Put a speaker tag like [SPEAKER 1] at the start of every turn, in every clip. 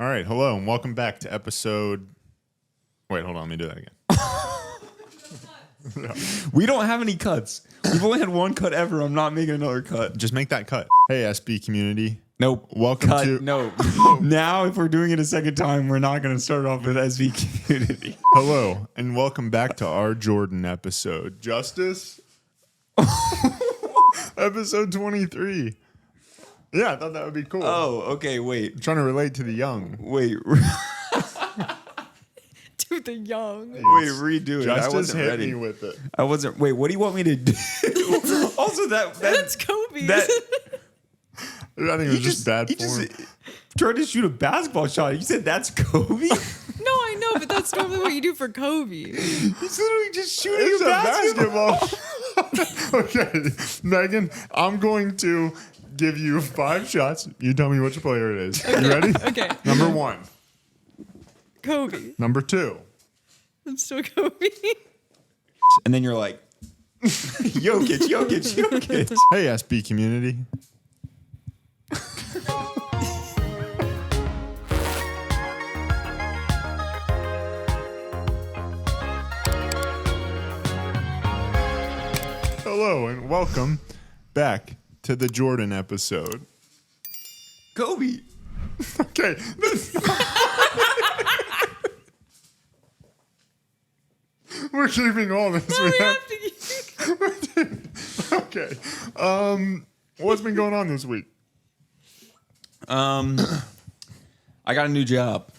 [SPEAKER 1] All right, hello, and welcome back to episode... Wait, hold on, let me do that again.
[SPEAKER 2] We don't have any cuts. We've only had one cut ever. I'm not making another cut.
[SPEAKER 1] Just make that cut. Hey, SB community.
[SPEAKER 2] Nope.
[SPEAKER 1] Welcome
[SPEAKER 2] cut.
[SPEAKER 1] to...
[SPEAKER 2] No. Now, if we're doing it a second time, we're not going to start off with SB community.
[SPEAKER 1] Hello, and welcome back to our Jordan episode. Justice? Episode 23. Yeah, I thought that would be cool.
[SPEAKER 2] Oh, okay, wait.
[SPEAKER 1] I'm trying to relate to the young.
[SPEAKER 2] Wait.
[SPEAKER 3] To the young.
[SPEAKER 2] Wait, redo it.
[SPEAKER 1] Justice
[SPEAKER 2] I wasn't
[SPEAKER 1] hit
[SPEAKER 2] ready.
[SPEAKER 1] me with it.
[SPEAKER 2] I wasn't. Wait, what do you want me to do? Also,
[SPEAKER 3] That's Kobe.
[SPEAKER 1] I think it was just bad
[SPEAKER 2] he
[SPEAKER 1] form.
[SPEAKER 2] just tried to shoot a basketball shot. You said that's Kobe?
[SPEAKER 3] No, I know, but that's normally what you do for Kobe.
[SPEAKER 2] He's literally just shooting
[SPEAKER 1] It's
[SPEAKER 2] a basketball.
[SPEAKER 1] Okay, Megan, I'm going to give you 5 shots. You tell me which player it is. You ready?
[SPEAKER 3] Okay.
[SPEAKER 1] Number 1.
[SPEAKER 3] Kobe.
[SPEAKER 1] Number 2.
[SPEAKER 3] It's still Kobe.
[SPEAKER 2] And then you're like, Jokic.
[SPEAKER 1] Hey, SB community. Hello, and welcome back to the Jordan episode.
[SPEAKER 2] Kobe.
[SPEAKER 1] Okay. We're keeping all this.
[SPEAKER 3] No, we have to.
[SPEAKER 1] Okay. What's been going on this week?
[SPEAKER 2] I got a new job.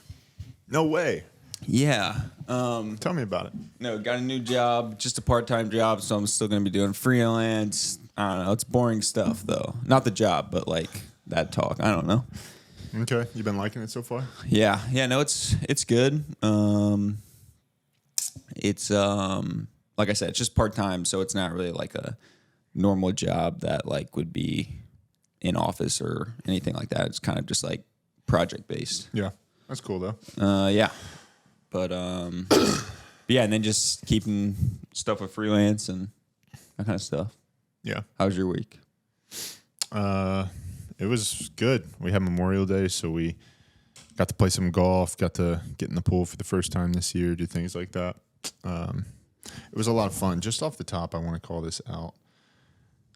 [SPEAKER 1] No way.
[SPEAKER 2] Yeah.
[SPEAKER 1] Tell me about it.
[SPEAKER 2] No, got a new job, just a part-time job, so I'm still going to be doing freelance. I don't know. It's boring stuff, though. Not the job, but, like, that talk. I don't know.
[SPEAKER 1] Okay. You been liking it so far?
[SPEAKER 2] Yeah. No, it's good. It's, like I said, it's just part-time, so it's not really, like, a normal job that, like, would be in office or anything like that. It's kind of just, like, project-based.
[SPEAKER 1] Yeah. That's cool, though.
[SPEAKER 2] Yeah. But yeah, and then just keeping stuff with freelance and that kind of stuff.
[SPEAKER 1] Yeah.
[SPEAKER 2] How was your week?
[SPEAKER 1] It was good. We had Memorial Day, so we got to play some golf, got to get in the pool for the first time this year, do things like that. It was a lot of fun. Just off the top, I want to call this out.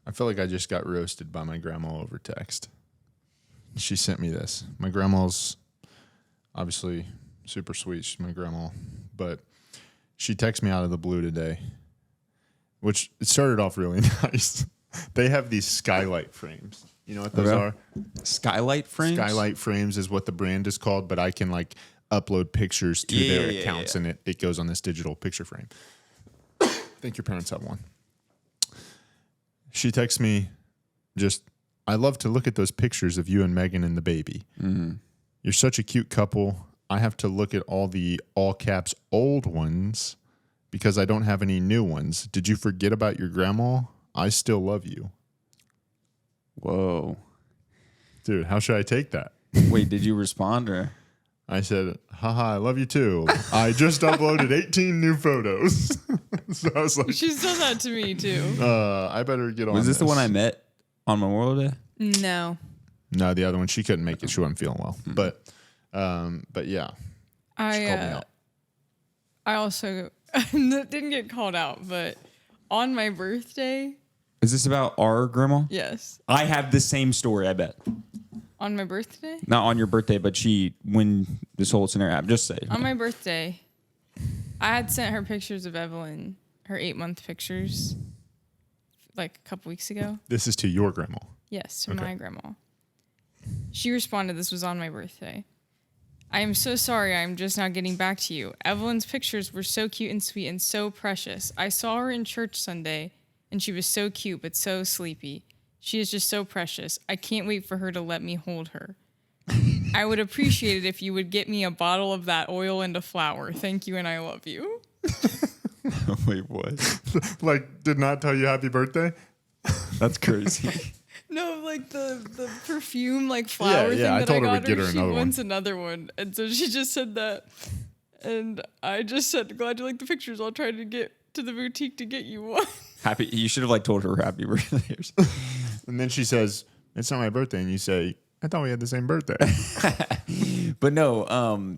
[SPEAKER 1] I feel like I just got roasted by my grandma over text. She sent me this. My grandma's obviously super sweet. She's my grandma. But she texted me out of the blue today, which it started off really nice. They have these skylight frames. You know what those are?
[SPEAKER 2] Skylight frames?
[SPEAKER 1] Skylight frames is what the brand is called, but I can like upload pictures to their accounts and it goes on this digital picture frame. I think your parents have one. She texts me I love to look at those pictures of you and Megan and the baby.
[SPEAKER 2] Mm-hmm.
[SPEAKER 1] You're such a cute couple. I have to look at all the all caps old ones because I don't have any new ones. Did you forget about your grandma? I still love you.
[SPEAKER 2] Whoa.
[SPEAKER 1] Dude, how should I take that?
[SPEAKER 2] Wait, did you respond or?
[SPEAKER 1] I said, haha, I love you too. I just uploaded 18 new photos. So I was like,
[SPEAKER 3] She's done that to me, too.
[SPEAKER 1] I better get on
[SPEAKER 2] Was this the one I met on Memorial Day?
[SPEAKER 3] No.
[SPEAKER 1] No, the other one. She couldn't make it. She wasn't feeling well. But yeah. She called me out.
[SPEAKER 3] I also didn't get called out, but on my birthday,
[SPEAKER 2] Is this about our grandma?
[SPEAKER 3] yes.
[SPEAKER 2] I have the same story, I bet.
[SPEAKER 3] On my birthday?
[SPEAKER 2] Not on your birthday, but when this whole scenario happened. Just say.
[SPEAKER 3] On my birthday, I had sent her pictures of Evelyn, her 8-month pictures, like a couple weeks ago.
[SPEAKER 1] This is to your grandma.
[SPEAKER 3] Yes, to
[SPEAKER 1] Okay.
[SPEAKER 3] my grandma. She responded, this was on my birthday. I am so sorry, I'm just now getting back to you. Evelyn's pictures were so cute and sweet and so precious. I saw her in church Sunday, and she was so cute but so sleepy. She is just so precious. I can't wait for her to let me hold her. I would appreciate it if you would get me a bottle of that oil and a flower. Thank you, and I love you.
[SPEAKER 2] Wait, what?
[SPEAKER 1] Like, did not tell you happy birthday?
[SPEAKER 2] That's crazy.
[SPEAKER 3] No, like the perfume, like flower thing
[SPEAKER 1] I
[SPEAKER 3] that
[SPEAKER 1] told
[SPEAKER 3] I
[SPEAKER 1] her
[SPEAKER 3] got
[SPEAKER 1] we'd get
[SPEAKER 3] her.
[SPEAKER 1] her
[SPEAKER 3] She
[SPEAKER 1] another one.
[SPEAKER 3] wants another one, and so she just said that, and I just said, "Glad you like the pictures. I'll try to get to the boutique to get you one."
[SPEAKER 2] Happy. You should have like told her happy birthday.
[SPEAKER 1] And then she says, it's not my birthday. And you say, I thought we had the same birthday.
[SPEAKER 2] But no,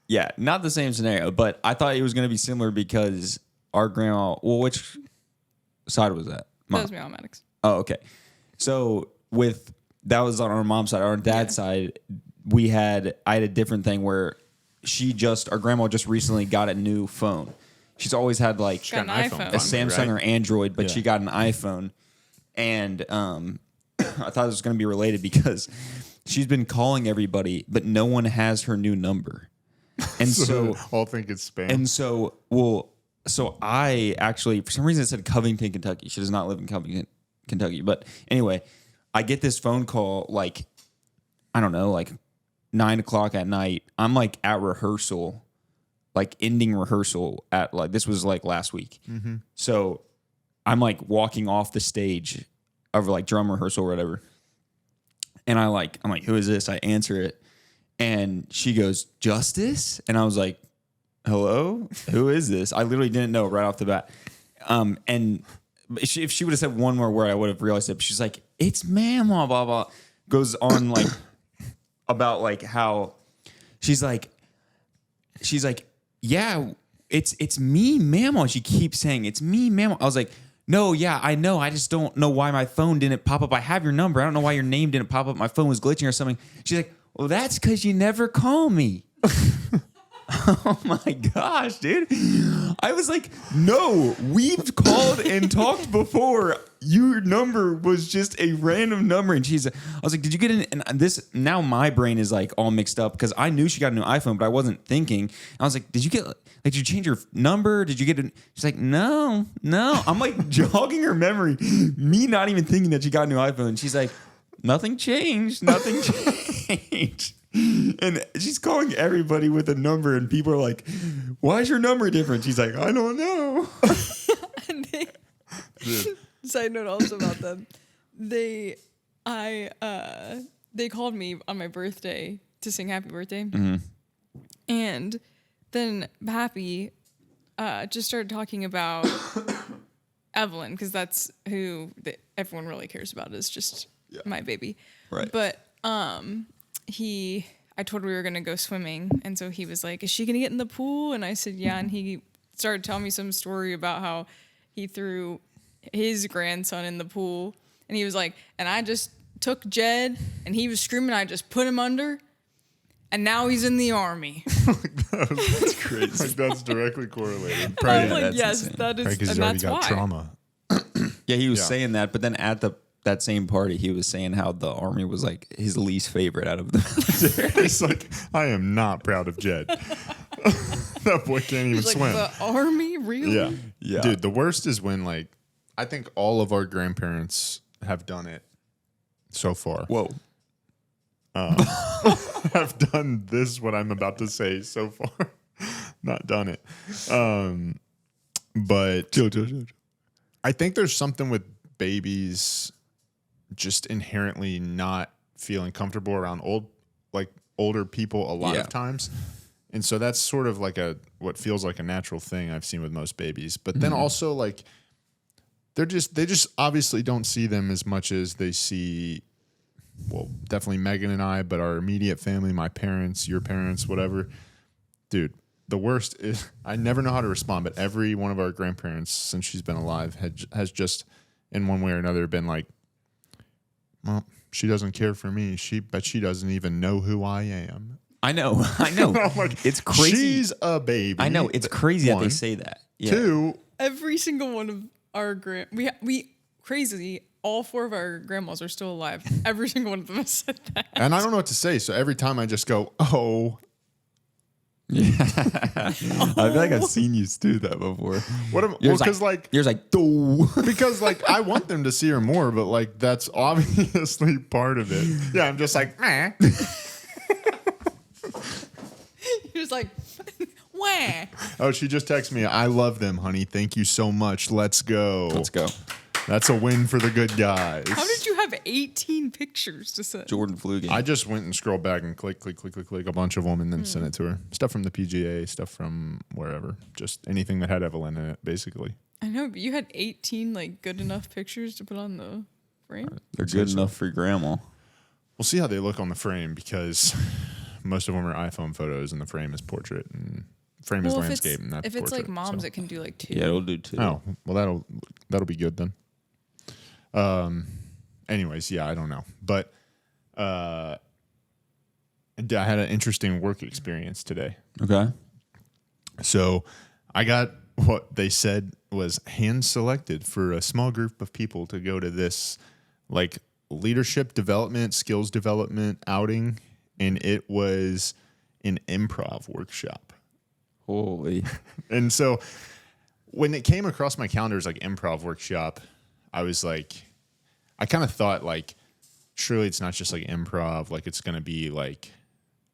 [SPEAKER 2] yeah, not the same scenario. But I thought it was going to be similar because our grandma. Well, which side was that?
[SPEAKER 3] That was me on Maddox.
[SPEAKER 2] Oh, okay. So that was on our mom's side. On our dad's side, I had a different thing where our grandma just recently got a new phone. She's always had like
[SPEAKER 3] Got an iPhone.
[SPEAKER 2] a Samsung
[SPEAKER 1] right?
[SPEAKER 2] or Android, but she got an iPhone. And I thought it was going to be related because she's been calling everybody, but no one has her new number. And so
[SPEAKER 1] all think it's spam.
[SPEAKER 2] and so, so I actually, for some reason, it said Covington, Kentucky. She does not live in Covington, Kentucky. But anyway, I get this phone call, like, I don't know, like 9 o'clock at night. I'm like at rehearsal, like ending rehearsal at like, this was like last week. Mm-hmm. So I'm like walking off the stage of like drum rehearsal or whatever. And I'm like, who is this? I answer it. And she goes, Justice? And I was like, hello? Who is this? I literally didn't know right off the bat. And if she would have said one more word, I would have realized it. But she's like, it's Mama, blah, blah. Goes on like about like how she's like, yeah, it's me, Mama. She keeps saying, it's me, Mama. I was like, no, yeah, I know. I just don't know why my phone didn't pop up. I have your number. I don't know why your name didn't pop up. My phone was glitching or something. She's like, well, that's because you never call me. Oh my gosh, dude. I was like, no, we've called and talked before. Your number was just a random number. And I was like, did you get in? And this, now my brain is like all mixed up because I knew she got a new iPhone, but I wasn't thinking. And I was like, did you change your number? Did you get it? She's like, no. I'm like jogging her memory, me not even thinking that she got a new iPhone. She's like, nothing changed. And she's calling everybody with a number, and people are like, why is your number different? She's like, I don't know.
[SPEAKER 3] Side note also about them. They called me on my birthday to sing happy birthday. Mm-hmm. And then Happy just started talking about Evelyn, because that's who everyone really cares about, is just my baby.
[SPEAKER 2] Right.
[SPEAKER 3] But I told her we were going to go swimming. And so he was like, is she going to get in the pool? And I said, yeah. And he started telling me some story about how he threw his grandson in the pool. And he was like, and I just took Jed and he was screaming. I just put him under. And now he's in the army.
[SPEAKER 1] That's crazy. Like that's directly correlated.
[SPEAKER 3] I'm like,
[SPEAKER 2] that's
[SPEAKER 3] yes,
[SPEAKER 2] insane.
[SPEAKER 3] that is,
[SPEAKER 1] Because
[SPEAKER 3] and
[SPEAKER 1] he's already
[SPEAKER 3] that's
[SPEAKER 1] got
[SPEAKER 3] why.
[SPEAKER 1] trauma.
[SPEAKER 2] Yeah, he was saying that, but then at that same party, he was saying how the army was like his least favorite out of the military.
[SPEAKER 1] He's like, I am not proud of Jed. That boy can't even
[SPEAKER 3] He's like,
[SPEAKER 1] swim.
[SPEAKER 3] the army, really?
[SPEAKER 2] Yeah.
[SPEAKER 1] Dude, the worst is when like I think all of our grandparents have done it so far.
[SPEAKER 2] Whoa.
[SPEAKER 1] Have done this, what I'm about to say so far. Not done it. But I think there's something with babies just inherently not feeling comfortable around older people a lot of times. And so that's sort of like what feels like a natural thing I've seen with most babies. But then also like they just obviously don't see them as much as they see, well, definitely Megan and I, but our immediate family, my parents, your parents, whatever. Dude, the worst is I never know how to respond, but every one of our grandparents since she's been alive has just in one way or another been like, well, she doesn't care for me. She doesn't even know who I am.
[SPEAKER 2] I know.
[SPEAKER 1] I'm like,
[SPEAKER 2] It's crazy.
[SPEAKER 1] She's a baby.
[SPEAKER 2] I know. It's crazy that they
[SPEAKER 1] One.
[SPEAKER 2] say that. Yeah.
[SPEAKER 1] Two,
[SPEAKER 3] Every single one of our we crazily, all four of our grandmas are still alive. Every single one of them has said that.
[SPEAKER 1] and I don't know what to say. So every time I just go, oh,
[SPEAKER 2] I feel like I've seen you do that before.
[SPEAKER 1] what am? Well,
[SPEAKER 2] Yours
[SPEAKER 1] because like
[SPEAKER 2] Yours like, "Duh."
[SPEAKER 1] because like I want them to see her more, but like that's obviously part of it. Yeah, I'm just like, meh.
[SPEAKER 3] You're just like, wah.
[SPEAKER 1] Oh, she just texted me. I love them, honey. Thank you so much. Let's go.
[SPEAKER 2] Let's go.
[SPEAKER 1] That's a win for the good guys.
[SPEAKER 3] How did you have 18 pictures to send?
[SPEAKER 2] Jordan Flugan.
[SPEAKER 1] I just went and scrolled back and click a bunch of them and then sent it to her. Stuff from the PGA, stuff from wherever. Just anything that had Evelyn in it, basically.
[SPEAKER 3] I know, but you had 18 like good enough pictures to put on the frame.
[SPEAKER 2] They're good enough for grandma.
[SPEAKER 1] we'll see how they look on the frame because most of them are iPhone photos and the frame is portrait and frame is landscape. And that's
[SPEAKER 3] if it's
[SPEAKER 1] portrait,
[SPEAKER 3] like moms,
[SPEAKER 1] so.
[SPEAKER 3] it can do like 2.
[SPEAKER 2] Yeah, it'll do 2.
[SPEAKER 1] Oh, well, that'll be good then. Anyways, yeah, I don't know, but I had an interesting work experience today.
[SPEAKER 2] Okay.
[SPEAKER 1] So I got what they said was hand selected for a small group of people to go to this like leadership development, skills development outing, and it was an improv workshop.
[SPEAKER 2] Holy.
[SPEAKER 1] And so when it came across my calendar as like improv workshop, I was like, I kind of thought like, surely it's not just like improv, like it's going to be like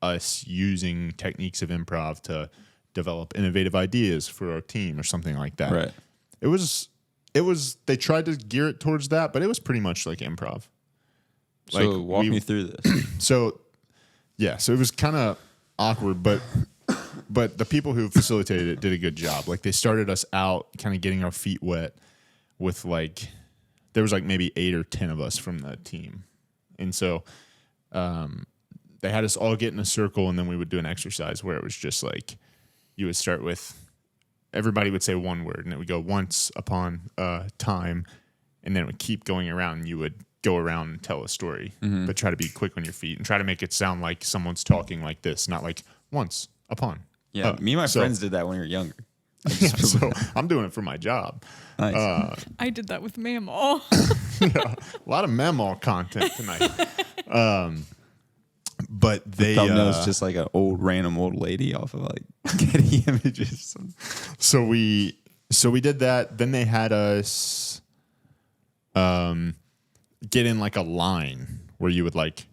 [SPEAKER 1] us using techniques of improv to develop innovative ideas for our team or something like that.
[SPEAKER 2] Right.
[SPEAKER 1] It was, they tried to gear it towards that, but it was pretty much like improv.
[SPEAKER 2] So
[SPEAKER 1] Like,
[SPEAKER 2] walk me through this.
[SPEAKER 1] So it was kind of awkward, but the people who facilitated it did a good job. Like they started us out kind of getting our feet wet with like, there was like maybe 8 or 10 of us from the team. And so they had us all get in a circle and then we would do an exercise where it was just like, you would start with, everybody would say one word and it would go once upon a time. And then it would keep going around and you would go around and tell a story, but try to be quick on your feet and try to make it sound like someone's talking like this, not like once upon.
[SPEAKER 2] Yeah, me and my friends did that when we were younger.
[SPEAKER 1] So I'm doing it for my job.
[SPEAKER 2] Nice.
[SPEAKER 3] I did that with Mamaw.
[SPEAKER 1] A lot of memo content tonight. But they
[SPEAKER 2] thumbnail's just like an random old lady off of like Getty Images.
[SPEAKER 1] So we did that. Then they had us get in like a line where you would like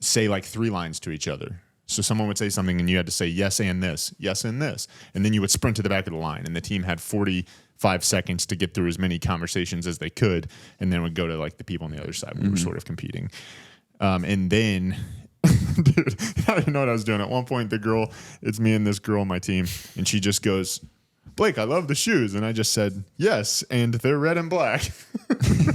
[SPEAKER 1] say like 3 lines to each other. So someone would say something and you had to say yes and this, and then you would sprint to the back of the line and the team had 45 seconds to get through as many conversations as they could, and then would go to like the people on the other side. We were sort of competing. And then, dude, I didn't know what I was doing. At one point, it's me and this girl on my team, and she just goes, "Blake, I love the shoes." And I just said, "Yes, and they're red and black."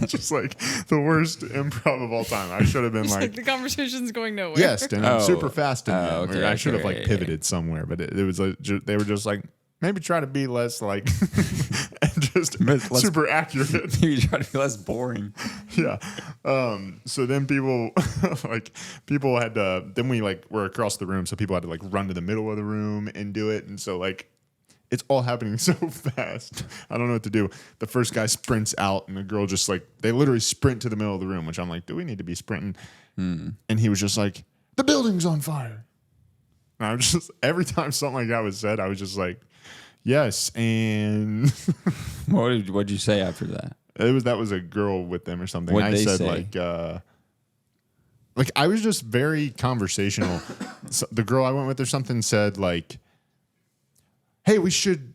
[SPEAKER 1] Just like the worst improv of all time. I should have been like,
[SPEAKER 3] the conversation's going nowhere.
[SPEAKER 1] yes, and I'm super fast in them.
[SPEAKER 2] okay,
[SPEAKER 1] I should have like
[SPEAKER 2] okay.
[SPEAKER 1] pivoted somewhere, but it was like, they were just like, maybe try to be less like, and just super accurate.
[SPEAKER 2] Maybe try to be less boring.
[SPEAKER 1] Yeah. So then people had to, then we like were across the room. So people had to like run to the middle of the room and do it. And so like, it's all happening so fast. I don't know what to do. The first guy sprints out and the girl just like, they literally sprint to the middle of the room, which I'm like, do we need to be sprinting? And he was just like, the building's on fire. And I was just, every time something like that was said, I was just like, yes. And
[SPEAKER 2] What'd you say after that?
[SPEAKER 1] that was a girl with them or something.
[SPEAKER 2] What'd
[SPEAKER 1] I
[SPEAKER 2] they
[SPEAKER 1] said
[SPEAKER 2] say?
[SPEAKER 1] like I was just very conversational. So the girl I went with or something said like, "Hey, we should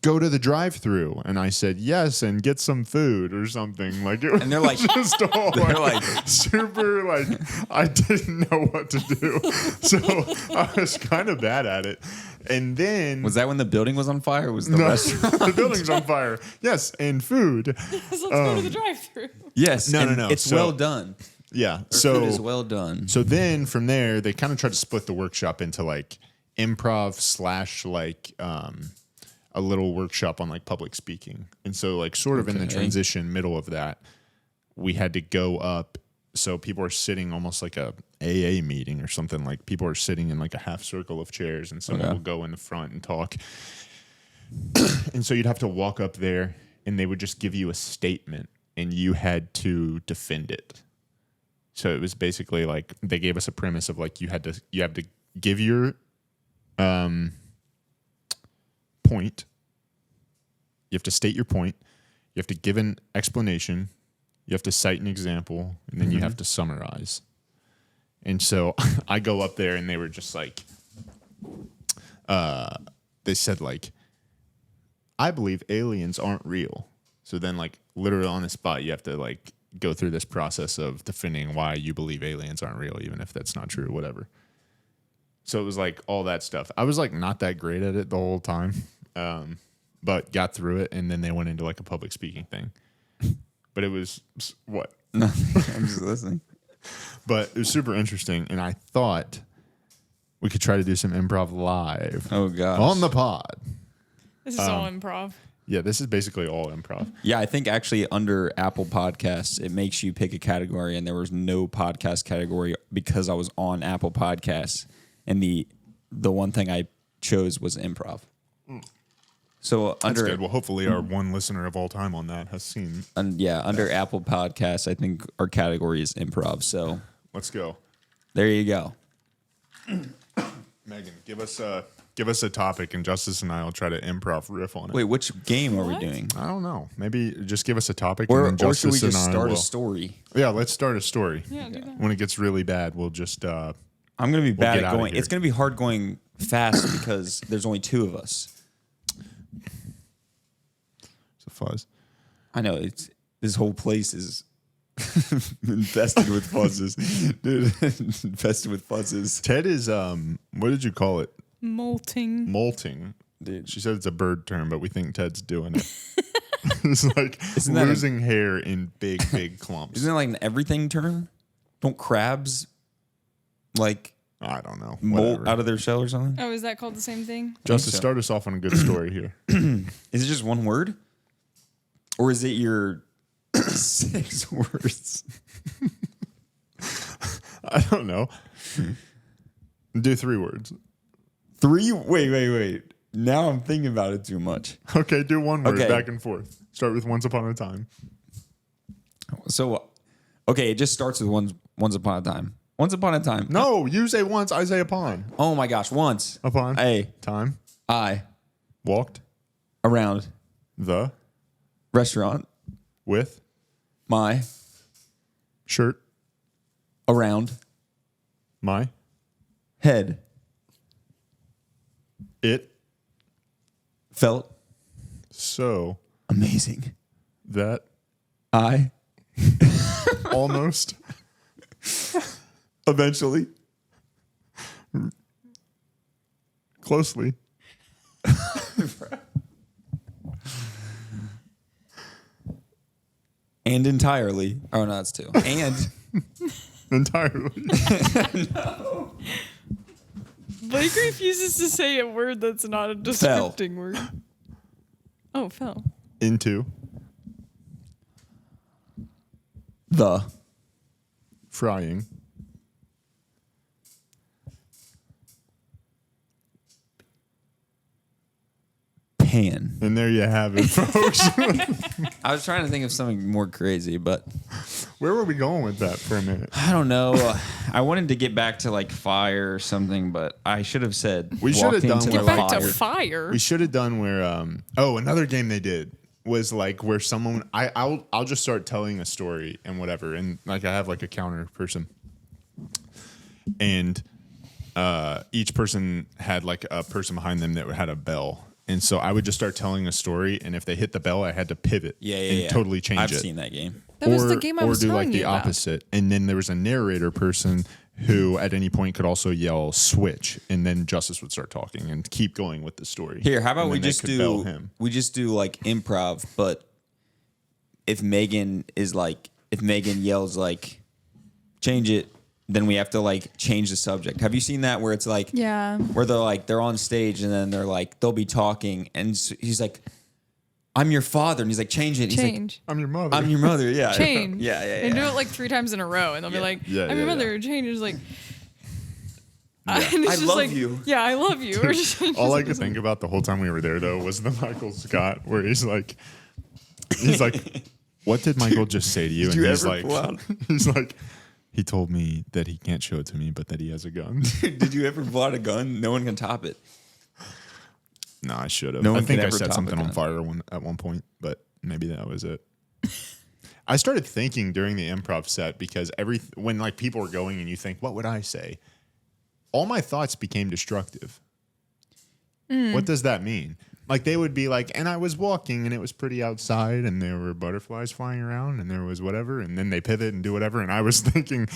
[SPEAKER 1] go to the drive-thru," and I said yes and get some food or something. Like it was,
[SPEAKER 2] And they're like,
[SPEAKER 1] just all like super like I didn't know what to do, so I was kind of bad at it. And then
[SPEAKER 2] was that when the building was on fire? Or was the
[SPEAKER 1] no,
[SPEAKER 2] restaurant?
[SPEAKER 1] the building's on fire? Yes, and food.
[SPEAKER 3] So let's go to the drive-thru.
[SPEAKER 2] Yes.
[SPEAKER 1] No,
[SPEAKER 2] and
[SPEAKER 1] no.
[SPEAKER 2] It's
[SPEAKER 1] So-
[SPEAKER 2] well done.
[SPEAKER 1] Yeah.
[SPEAKER 2] Food
[SPEAKER 1] So
[SPEAKER 2] is well done.
[SPEAKER 1] So then from there, they kind of tried to split the workshop into like improv / like a little workshop on like public speaking. And so like sort of in the transition middle of that, we had to go up. So people are sitting almost like a AA meeting or something. Like people are sitting in like a half circle of chairs and someone will go in the front and talk. And so you'd have to walk up there and they would just give you a statement and you had to defend it. So it was basically like they gave us a premise of like you have to give your point. You have to state your point. You have to give an explanation. You have to cite an example, and then you have to summarize. And so I go up there, and they were just like, they said like, "I believe aliens aren't real." So then like literally on the spot, you have to like go through this process of defending why you believe aliens aren't real, even if that's not true, whatever. So it was like all that stuff. I was like not that great at it the whole time, but got through it. And then they went into like a public speaking thing. But it was
[SPEAKER 2] No, I'm just listening.
[SPEAKER 1] But it was super interesting, and I thought we could try to do some improv live
[SPEAKER 2] Oh gosh.
[SPEAKER 1] on the pod.
[SPEAKER 3] This is all improv.
[SPEAKER 1] Yeah, this is basically all improv.
[SPEAKER 2] Yeah, I think actually under Apple Podcasts, it makes you pick a category, and there was no podcast category because I was on Apple Podcasts, and the one thing I chose was improv. So
[SPEAKER 1] That's
[SPEAKER 2] under
[SPEAKER 1] good. Well, hopefully our one listener of all time on that has seen.
[SPEAKER 2] under Apple Podcasts, I think our category is improv. So
[SPEAKER 1] Let's go.
[SPEAKER 2] there you go.
[SPEAKER 1] Megan, give us a topic, and Justice and I will try to improv riff on it.
[SPEAKER 2] Wait, which game are we
[SPEAKER 3] What?
[SPEAKER 2] doing?
[SPEAKER 1] I don't know. Maybe just give us a topic,
[SPEAKER 2] Or
[SPEAKER 1] and then
[SPEAKER 2] should we
[SPEAKER 1] Justice
[SPEAKER 2] just
[SPEAKER 1] and I
[SPEAKER 2] start
[SPEAKER 1] will.
[SPEAKER 2] a story?
[SPEAKER 1] Yeah, let's start a story.
[SPEAKER 3] Yeah, do that.
[SPEAKER 1] When it gets really bad, we'll just.
[SPEAKER 2] I'm going to be bad
[SPEAKER 1] get
[SPEAKER 2] at
[SPEAKER 1] outta
[SPEAKER 2] going.
[SPEAKER 1] here.
[SPEAKER 2] It's going to be hard going fast because there's only two of us.
[SPEAKER 1] It's a fuzz.
[SPEAKER 2] I know this whole place is infested with fuzzes, dude. Infested with fuzzes,
[SPEAKER 1] Ted is what did you call it?
[SPEAKER 3] Molting.
[SPEAKER 1] Molting.
[SPEAKER 2] dude.
[SPEAKER 1] She said it's a bird term, but we think Ted's doing it. It's like
[SPEAKER 2] Isn't that
[SPEAKER 1] losing hair in big clumps.
[SPEAKER 2] Isn't it like an everything term? Don't crabs like
[SPEAKER 1] I don't know.
[SPEAKER 2] molt
[SPEAKER 1] Whatever.
[SPEAKER 2] out of their shell or something?
[SPEAKER 3] Oh, is that called the same thing?
[SPEAKER 1] Justice,
[SPEAKER 2] so.
[SPEAKER 1] start us off on a good story here.
[SPEAKER 2] Is it just one word, or is it your 6 words?
[SPEAKER 1] I don't know. Do 3 words.
[SPEAKER 2] 3? Wait. Now I'm thinking about it too much.
[SPEAKER 1] Okay, do 1 word
[SPEAKER 2] Okay.
[SPEAKER 1] back and forth. Start with once upon a time.
[SPEAKER 2] So, okay, it just starts with once upon a time. Once upon a time.
[SPEAKER 1] No, you say once, I say upon.
[SPEAKER 2] Oh my gosh, once.
[SPEAKER 1] Upon.
[SPEAKER 2] A.
[SPEAKER 1] Time.
[SPEAKER 2] I.
[SPEAKER 1] Walked.
[SPEAKER 2] Around.
[SPEAKER 1] The.
[SPEAKER 2] Restaurant.
[SPEAKER 1] With.
[SPEAKER 2] My.
[SPEAKER 1] Shirt.
[SPEAKER 2] Around.
[SPEAKER 1] My.
[SPEAKER 2] Head.
[SPEAKER 1] It.
[SPEAKER 2] Felt.
[SPEAKER 1] So.
[SPEAKER 2] Amazing.
[SPEAKER 1] That.
[SPEAKER 2] I.
[SPEAKER 1] Almost.
[SPEAKER 2] Eventually.
[SPEAKER 1] Closely.
[SPEAKER 2] And entirely. Oh, no, that's 2. And.
[SPEAKER 1] Entirely.
[SPEAKER 3] Blake refuses to say a word that's not a descripting word. Oh, fell.
[SPEAKER 1] Into.
[SPEAKER 2] The.
[SPEAKER 1] Frying.
[SPEAKER 2] Pan.
[SPEAKER 1] And there you have it, folks.
[SPEAKER 2] I was trying to think of something more crazy, but
[SPEAKER 1] Where were we going with that for a minute?
[SPEAKER 2] I don't know. I wanted to get back to like fire or something, but I should have said
[SPEAKER 1] We should have
[SPEAKER 2] walked
[SPEAKER 1] done
[SPEAKER 2] into
[SPEAKER 1] where,
[SPEAKER 3] Get
[SPEAKER 2] the
[SPEAKER 3] back
[SPEAKER 1] like,
[SPEAKER 3] to
[SPEAKER 2] fire.
[SPEAKER 3] fire.
[SPEAKER 1] We should have done where another game they did was like where someone I'll just start telling a story and whatever, and like I have like a counter person, and each person had like a person behind them that had a bell, and so I would just start telling a story, and if they hit the bell I had to pivot and totally change
[SPEAKER 2] I've
[SPEAKER 1] it.
[SPEAKER 2] seen that game.
[SPEAKER 3] That was the game I was
[SPEAKER 1] do
[SPEAKER 3] telling
[SPEAKER 1] like the
[SPEAKER 3] you about.
[SPEAKER 1] opposite. And then there was a narrator person who at any point could also yell switch, and then Justice would start talking and keep going with the story.
[SPEAKER 2] Here, how about
[SPEAKER 1] And
[SPEAKER 2] we
[SPEAKER 1] then they
[SPEAKER 2] just
[SPEAKER 1] could bell
[SPEAKER 2] do
[SPEAKER 1] him.
[SPEAKER 2] like improv, but if Megan yells like change it, then we have to like change the subject. Have you seen that where it's like
[SPEAKER 3] Yeah.
[SPEAKER 2] where they're on stage and then they'll be talking and he's like, I'm your father, and he's like, change it. He's
[SPEAKER 3] Change.
[SPEAKER 1] I'm your mother.
[SPEAKER 2] like, I'm your mother. Yeah.
[SPEAKER 3] Change.
[SPEAKER 2] Yeah.
[SPEAKER 3] And do it like 3 times in a row, and they'll be like,
[SPEAKER 1] Yeah,
[SPEAKER 3] I'm your
[SPEAKER 1] yeah,
[SPEAKER 3] mother. Change is like,
[SPEAKER 1] Yeah.
[SPEAKER 3] and it's
[SPEAKER 2] I
[SPEAKER 3] just
[SPEAKER 2] love
[SPEAKER 3] like,
[SPEAKER 2] you.
[SPEAKER 3] Yeah, I love you. Or just change
[SPEAKER 1] All I
[SPEAKER 3] it.
[SPEAKER 1] could think about the whole time we were there though was the Michael Scott where he's like, what did Michael just say to you?
[SPEAKER 2] Did
[SPEAKER 1] and
[SPEAKER 2] you
[SPEAKER 1] he's
[SPEAKER 2] ever
[SPEAKER 1] like,
[SPEAKER 2] pull out?
[SPEAKER 1] he's like, he told me that he can't show it to me, but that he has a gun.
[SPEAKER 2] Did you ever pull out a gun? No one can top it.
[SPEAKER 1] No, I should have.
[SPEAKER 2] No
[SPEAKER 1] I
[SPEAKER 2] one
[SPEAKER 1] think
[SPEAKER 2] can
[SPEAKER 1] I
[SPEAKER 2] ever
[SPEAKER 1] set
[SPEAKER 2] top
[SPEAKER 1] something
[SPEAKER 2] a
[SPEAKER 1] on
[SPEAKER 2] gun.
[SPEAKER 1] fire at one point, but maybe that was it. I started thinking during the improv set because when like people were going and you think, what would I say? All my thoughts became destructive. What does that mean? Like they would be like, and I was walking and it was pretty outside and there were butterflies flying around and there was whatever, and then they pivot and do whatever, and I was thinking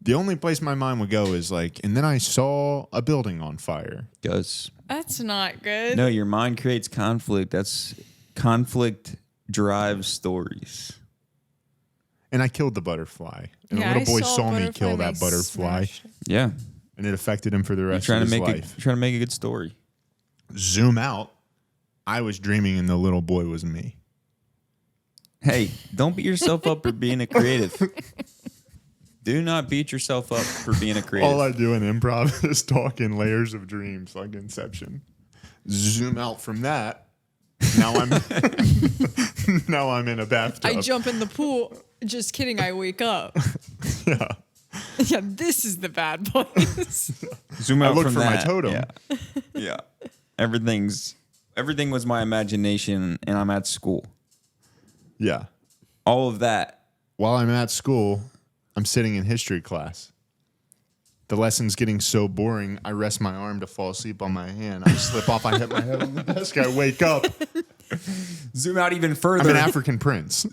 [SPEAKER 1] the only place my mind would go is like, and then I saw a building on fire.
[SPEAKER 2] Goes.
[SPEAKER 3] That's not good.
[SPEAKER 2] No, your mind creates conflict. That's conflict drives stories.
[SPEAKER 1] And I killed the butterfly. And
[SPEAKER 3] Yeah,
[SPEAKER 1] a little
[SPEAKER 3] I
[SPEAKER 1] boy saw me
[SPEAKER 3] butterfly
[SPEAKER 1] kill
[SPEAKER 3] and I
[SPEAKER 1] that butterfly.
[SPEAKER 3] smashed it.
[SPEAKER 2] Yeah.
[SPEAKER 1] And it affected him for the rest
[SPEAKER 2] Trying
[SPEAKER 1] of
[SPEAKER 2] to
[SPEAKER 1] his
[SPEAKER 2] make
[SPEAKER 1] life.
[SPEAKER 2] trying to make a good story.
[SPEAKER 1] Zoom out. I was dreaming and the little boy was me.
[SPEAKER 2] Hey, don't beat yourself up for being a creative. Do not beat yourself up for being a creative.
[SPEAKER 1] All I do in improv is talk in layers of dreams, like Inception. Zoom out from that. Now I'm now I'm in a bathtub.
[SPEAKER 3] I jump in the pool. Just kidding. I wake up.
[SPEAKER 1] Yeah.
[SPEAKER 3] Yeah, this is the bad place.
[SPEAKER 2] Zoom
[SPEAKER 1] I
[SPEAKER 2] out
[SPEAKER 1] look
[SPEAKER 2] from
[SPEAKER 1] for my
[SPEAKER 2] that.
[SPEAKER 1] totem.
[SPEAKER 2] Yeah. Yeah. Everything was my imagination, and I'm at school.
[SPEAKER 1] Yeah.
[SPEAKER 2] All of that.
[SPEAKER 1] While I'm at school, I'm sitting in history class. The lesson's getting so boring, I rest my arm to fall asleep on my hand. I slip off, I hit my head on the desk, I wake up.
[SPEAKER 2] Zoom out even further.
[SPEAKER 1] I'm an African prince.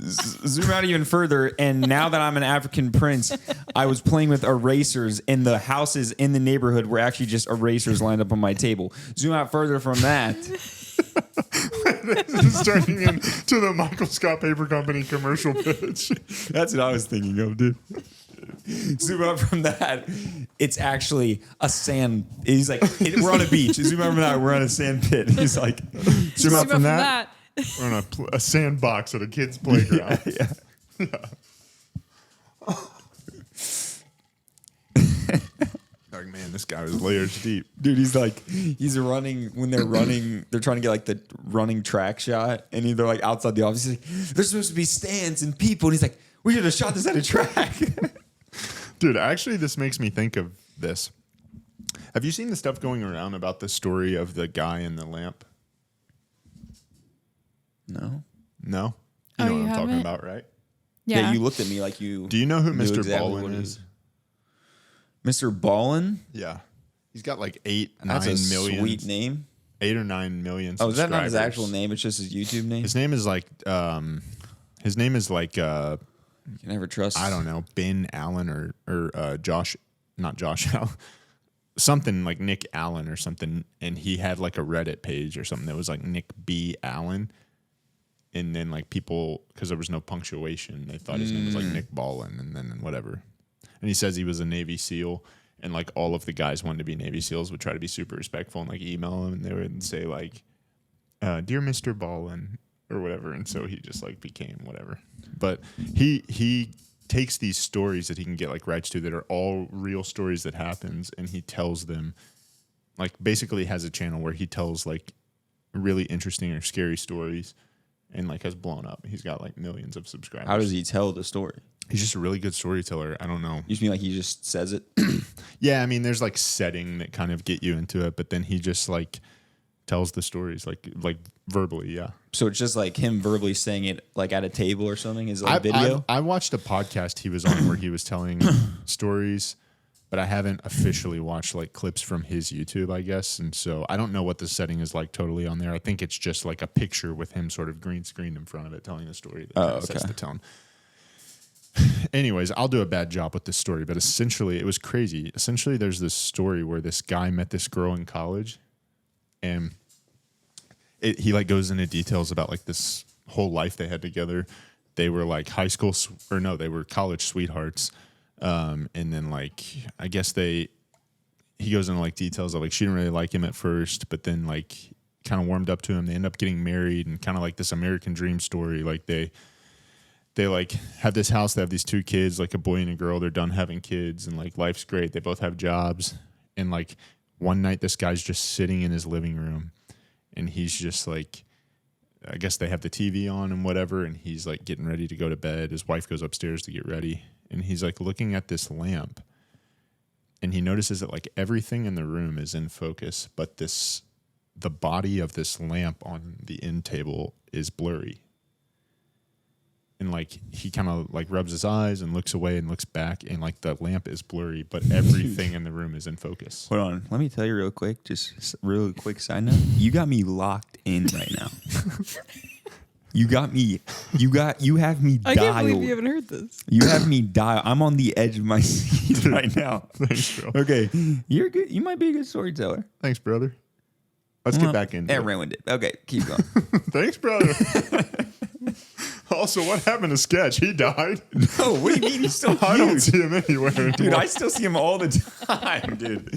[SPEAKER 2] Zoom out even further, and now that I'm an African prince, I was playing with erasers, and the houses in the neighborhood were actually just erasers lined up on my table. Zoom out further from that.
[SPEAKER 1] This is turning into the Michael Scott Paper Company commercial pitch.
[SPEAKER 2] That's what I was thinking of, dude. Zoom out from that. It's actually a sand. He's like, we're on a beach. Zoom out from that. We're on a sand pit. He's like,
[SPEAKER 1] Zoom out from that. We're on a sandbox at a kid's playground.
[SPEAKER 2] yeah.
[SPEAKER 1] Like, man, this guy was layers deep.
[SPEAKER 2] Dude, he's running when they're running. They're trying to get like the running track shot, and they're like outside the office. He's like, there's supposed to be stands and people, and he's like, we should have shot this at a track.
[SPEAKER 1] Dude, actually, this makes me think of this. Have you seen the stuff going around about the story of the guy in the lamp?
[SPEAKER 2] No.
[SPEAKER 1] No?
[SPEAKER 3] Oh,
[SPEAKER 1] You know
[SPEAKER 3] you
[SPEAKER 1] what I'm talking
[SPEAKER 3] haven't?
[SPEAKER 1] about, right?
[SPEAKER 3] Yeah.
[SPEAKER 2] You looked at me like you.
[SPEAKER 1] Do you know who
[SPEAKER 2] knew
[SPEAKER 1] Mr.
[SPEAKER 2] exactly what
[SPEAKER 1] Ballin
[SPEAKER 2] it
[SPEAKER 1] is?
[SPEAKER 2] Mr. Ballin?
[SPEAKER 1] Yeah. He's got like 8,
[SPEAKER 2] That's
[SPEAKER 1] 9
[SPEAKER 2] a
[SPEAKER 1] million.
[SPEAKER 2] sweet name.
[SPEAKER 1] 8 or 9 million
[SPEAKER 2] Oh, is that not his
[SPEAKER 1] subscribers.
[SPEAKER 2] actual name? It's just his YouTube name.
[SPEAKER 1] His name is like
[SPEAKER 2] You can never trust.
[SPEAKER 1] I don't know, Ben Allen or Josh, not Josh Allen, something like Nick Allen or something. And he had like a Reddit page or something that was like Nick B. Allen. And then like people, because there was no punctuation, they thought his name was like Nick Ballin and then whatever. And he says he was a Navy SEAL. And like all of the guys wanted to be Navy SEALs would try to be super respectful and like email him. And they would say like, dear Mr. Ballin or whatever. And so he just like became whatever. But he takes these stories that he can get like rights to that are all real stories that happens. And he tells them, like basically has a channel where he tells like really interesting or scary stories and like has blown up. He's got like millions of subscribers.
[SPEAKER 2] How does he tell the story?
[SPEAKER 1] He's just a really good storyteller. I don't know.
[SPEAKER 2] You just mean like he just says it?
[SPEAKER 1] Yeah, I mean, there's like setting that kind of get you into it, but then he just like tells the stories like verbally. Yeah.
[SPEAKER 2] So it's just like him verbally saying it like at a table or something? Is it like video?
[SPEAKER 1] I watched a podcast he was on where he was telling stories, but I haven't officially watched like clips from his YouTube, I guess. And so I don't know what the setting is like totally on there. I think it's just like a picture with him sort of green screened in front of it telling the story that kind of sets the tone. Anyways, I'll do a bad job with this story, but essentially it was crazy. Essentially, there's this story where this guy met this girl in college, and he like goes into details about like this whole life they had together. They were like they were college sweethearts, and then like I guess he goes into like details of like she didn't really like him at first, but then like kind of warmed up to him. They end up getting married, and kind of like this American dream story. Like they like have this house, they have these 2 kids, like a boy and a girl. They're done having kids and like life's great. They both have jobs. And like one night this guy's just sitting in his living room and he's just like, I guess they have the TV on and whatever. And he's like getting ready to go to bed. His wife goes upstairs to get ready. And he's like looking at this lamp and he notices that like everything in the room is in focus, but the body of this lamp on the end table is blurry. And like he kind of like rubs his eyes and looks away and looks back and like the lamp is blurry, but everything in the room is in focus.
[SPEAKER 2] Hold on. Let me tell you real quick, just real quick side note. You got me locked in right now. You have me
[SPEAKER 3] I can't believe you
[SPEAKER 2] dialed.
[SPEAKER 3] haven't heard this.
[SPEAKER 2] You have me dialed. I'm on the edge of my seat right now.
[SPEAKER 1] Thanks, bro.
[SPEAKER 2] Okay. You're good. You might be a good storyteller.
[SPEAKER 1] Thanks, brother. Let's get back into
[SPEAKER 2] That
[SPEAKER 1] it.
[SPEAKER 2] ruined it. Okay, keep going.
[SPEAKER 1] Thanks, brother. Also, what happened to Sketch? He died.
[SPEAKER 2] Oh, what do you mean? He's still
[SPEAKER 1] I don't
[SPEAKER 2] huge.
[SPEAKER 1] see him anywhere anymore.
[SPEAKER 2] Dude, I still see him all the time, dude.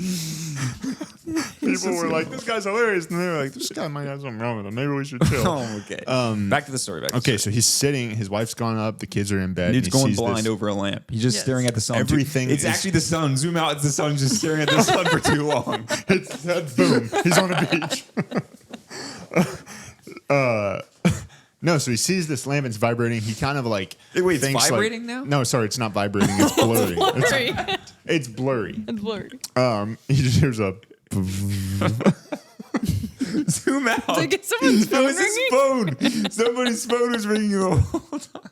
[SPEAKER 1] People were like, "This guy's hilarious," and they were like, "This guy might have something wrong with him. Maybe we should chill."
[SPEAKER 2] Oh, okay. Back to the story.
[SPEAKER 1] So he's sitting. His wife's gone up. The kids are in bed.
[SPEAKER 2] Dude's
[SPEAKER 1] and he
[SPEAKER 2] going
[SPEAKER 1] sees
[SPEAKER 2] blind
[SPEAKER 1] this-
[SPEAKER 2] over a lamp. He's just staring at the sun.
[SPEAKER 1] Everything
[SPEAKER 2] It's
[SPEAKER 1] is-
[SPEAKER 2] actually the sun. Zoom out. It's the sun just staring at the sun for too long.
[SPEAKER 1] It's that boom. He's on a beach. No, so he sees this lamp. It's vibrating. He kind of like
[SPEAKER 2] Wait, it's
[SPEAKER 1] thinks,
[SPEAKER 2] vibrating
[SPEAKER 1] like,
[SPEAKER 2] now?
[SPEAKER 1] No, sorry, it's not vibrating. It's blurry.
[SPEAKER 3] Sorry.
[SPEAKER 1] It's blurry.
[SPEAKER 3] It's blurry.
[SPEAKER 1] He just hears a.
[SPEAKER 2] Zoom out.
[SPEAKER 3] Like, is someone's phone
[SPEAKER 2] No, it's his
[SPEAKER 3] ringing?
[SPEAKER 2] phone. Somebody's phone is ringing the whole time.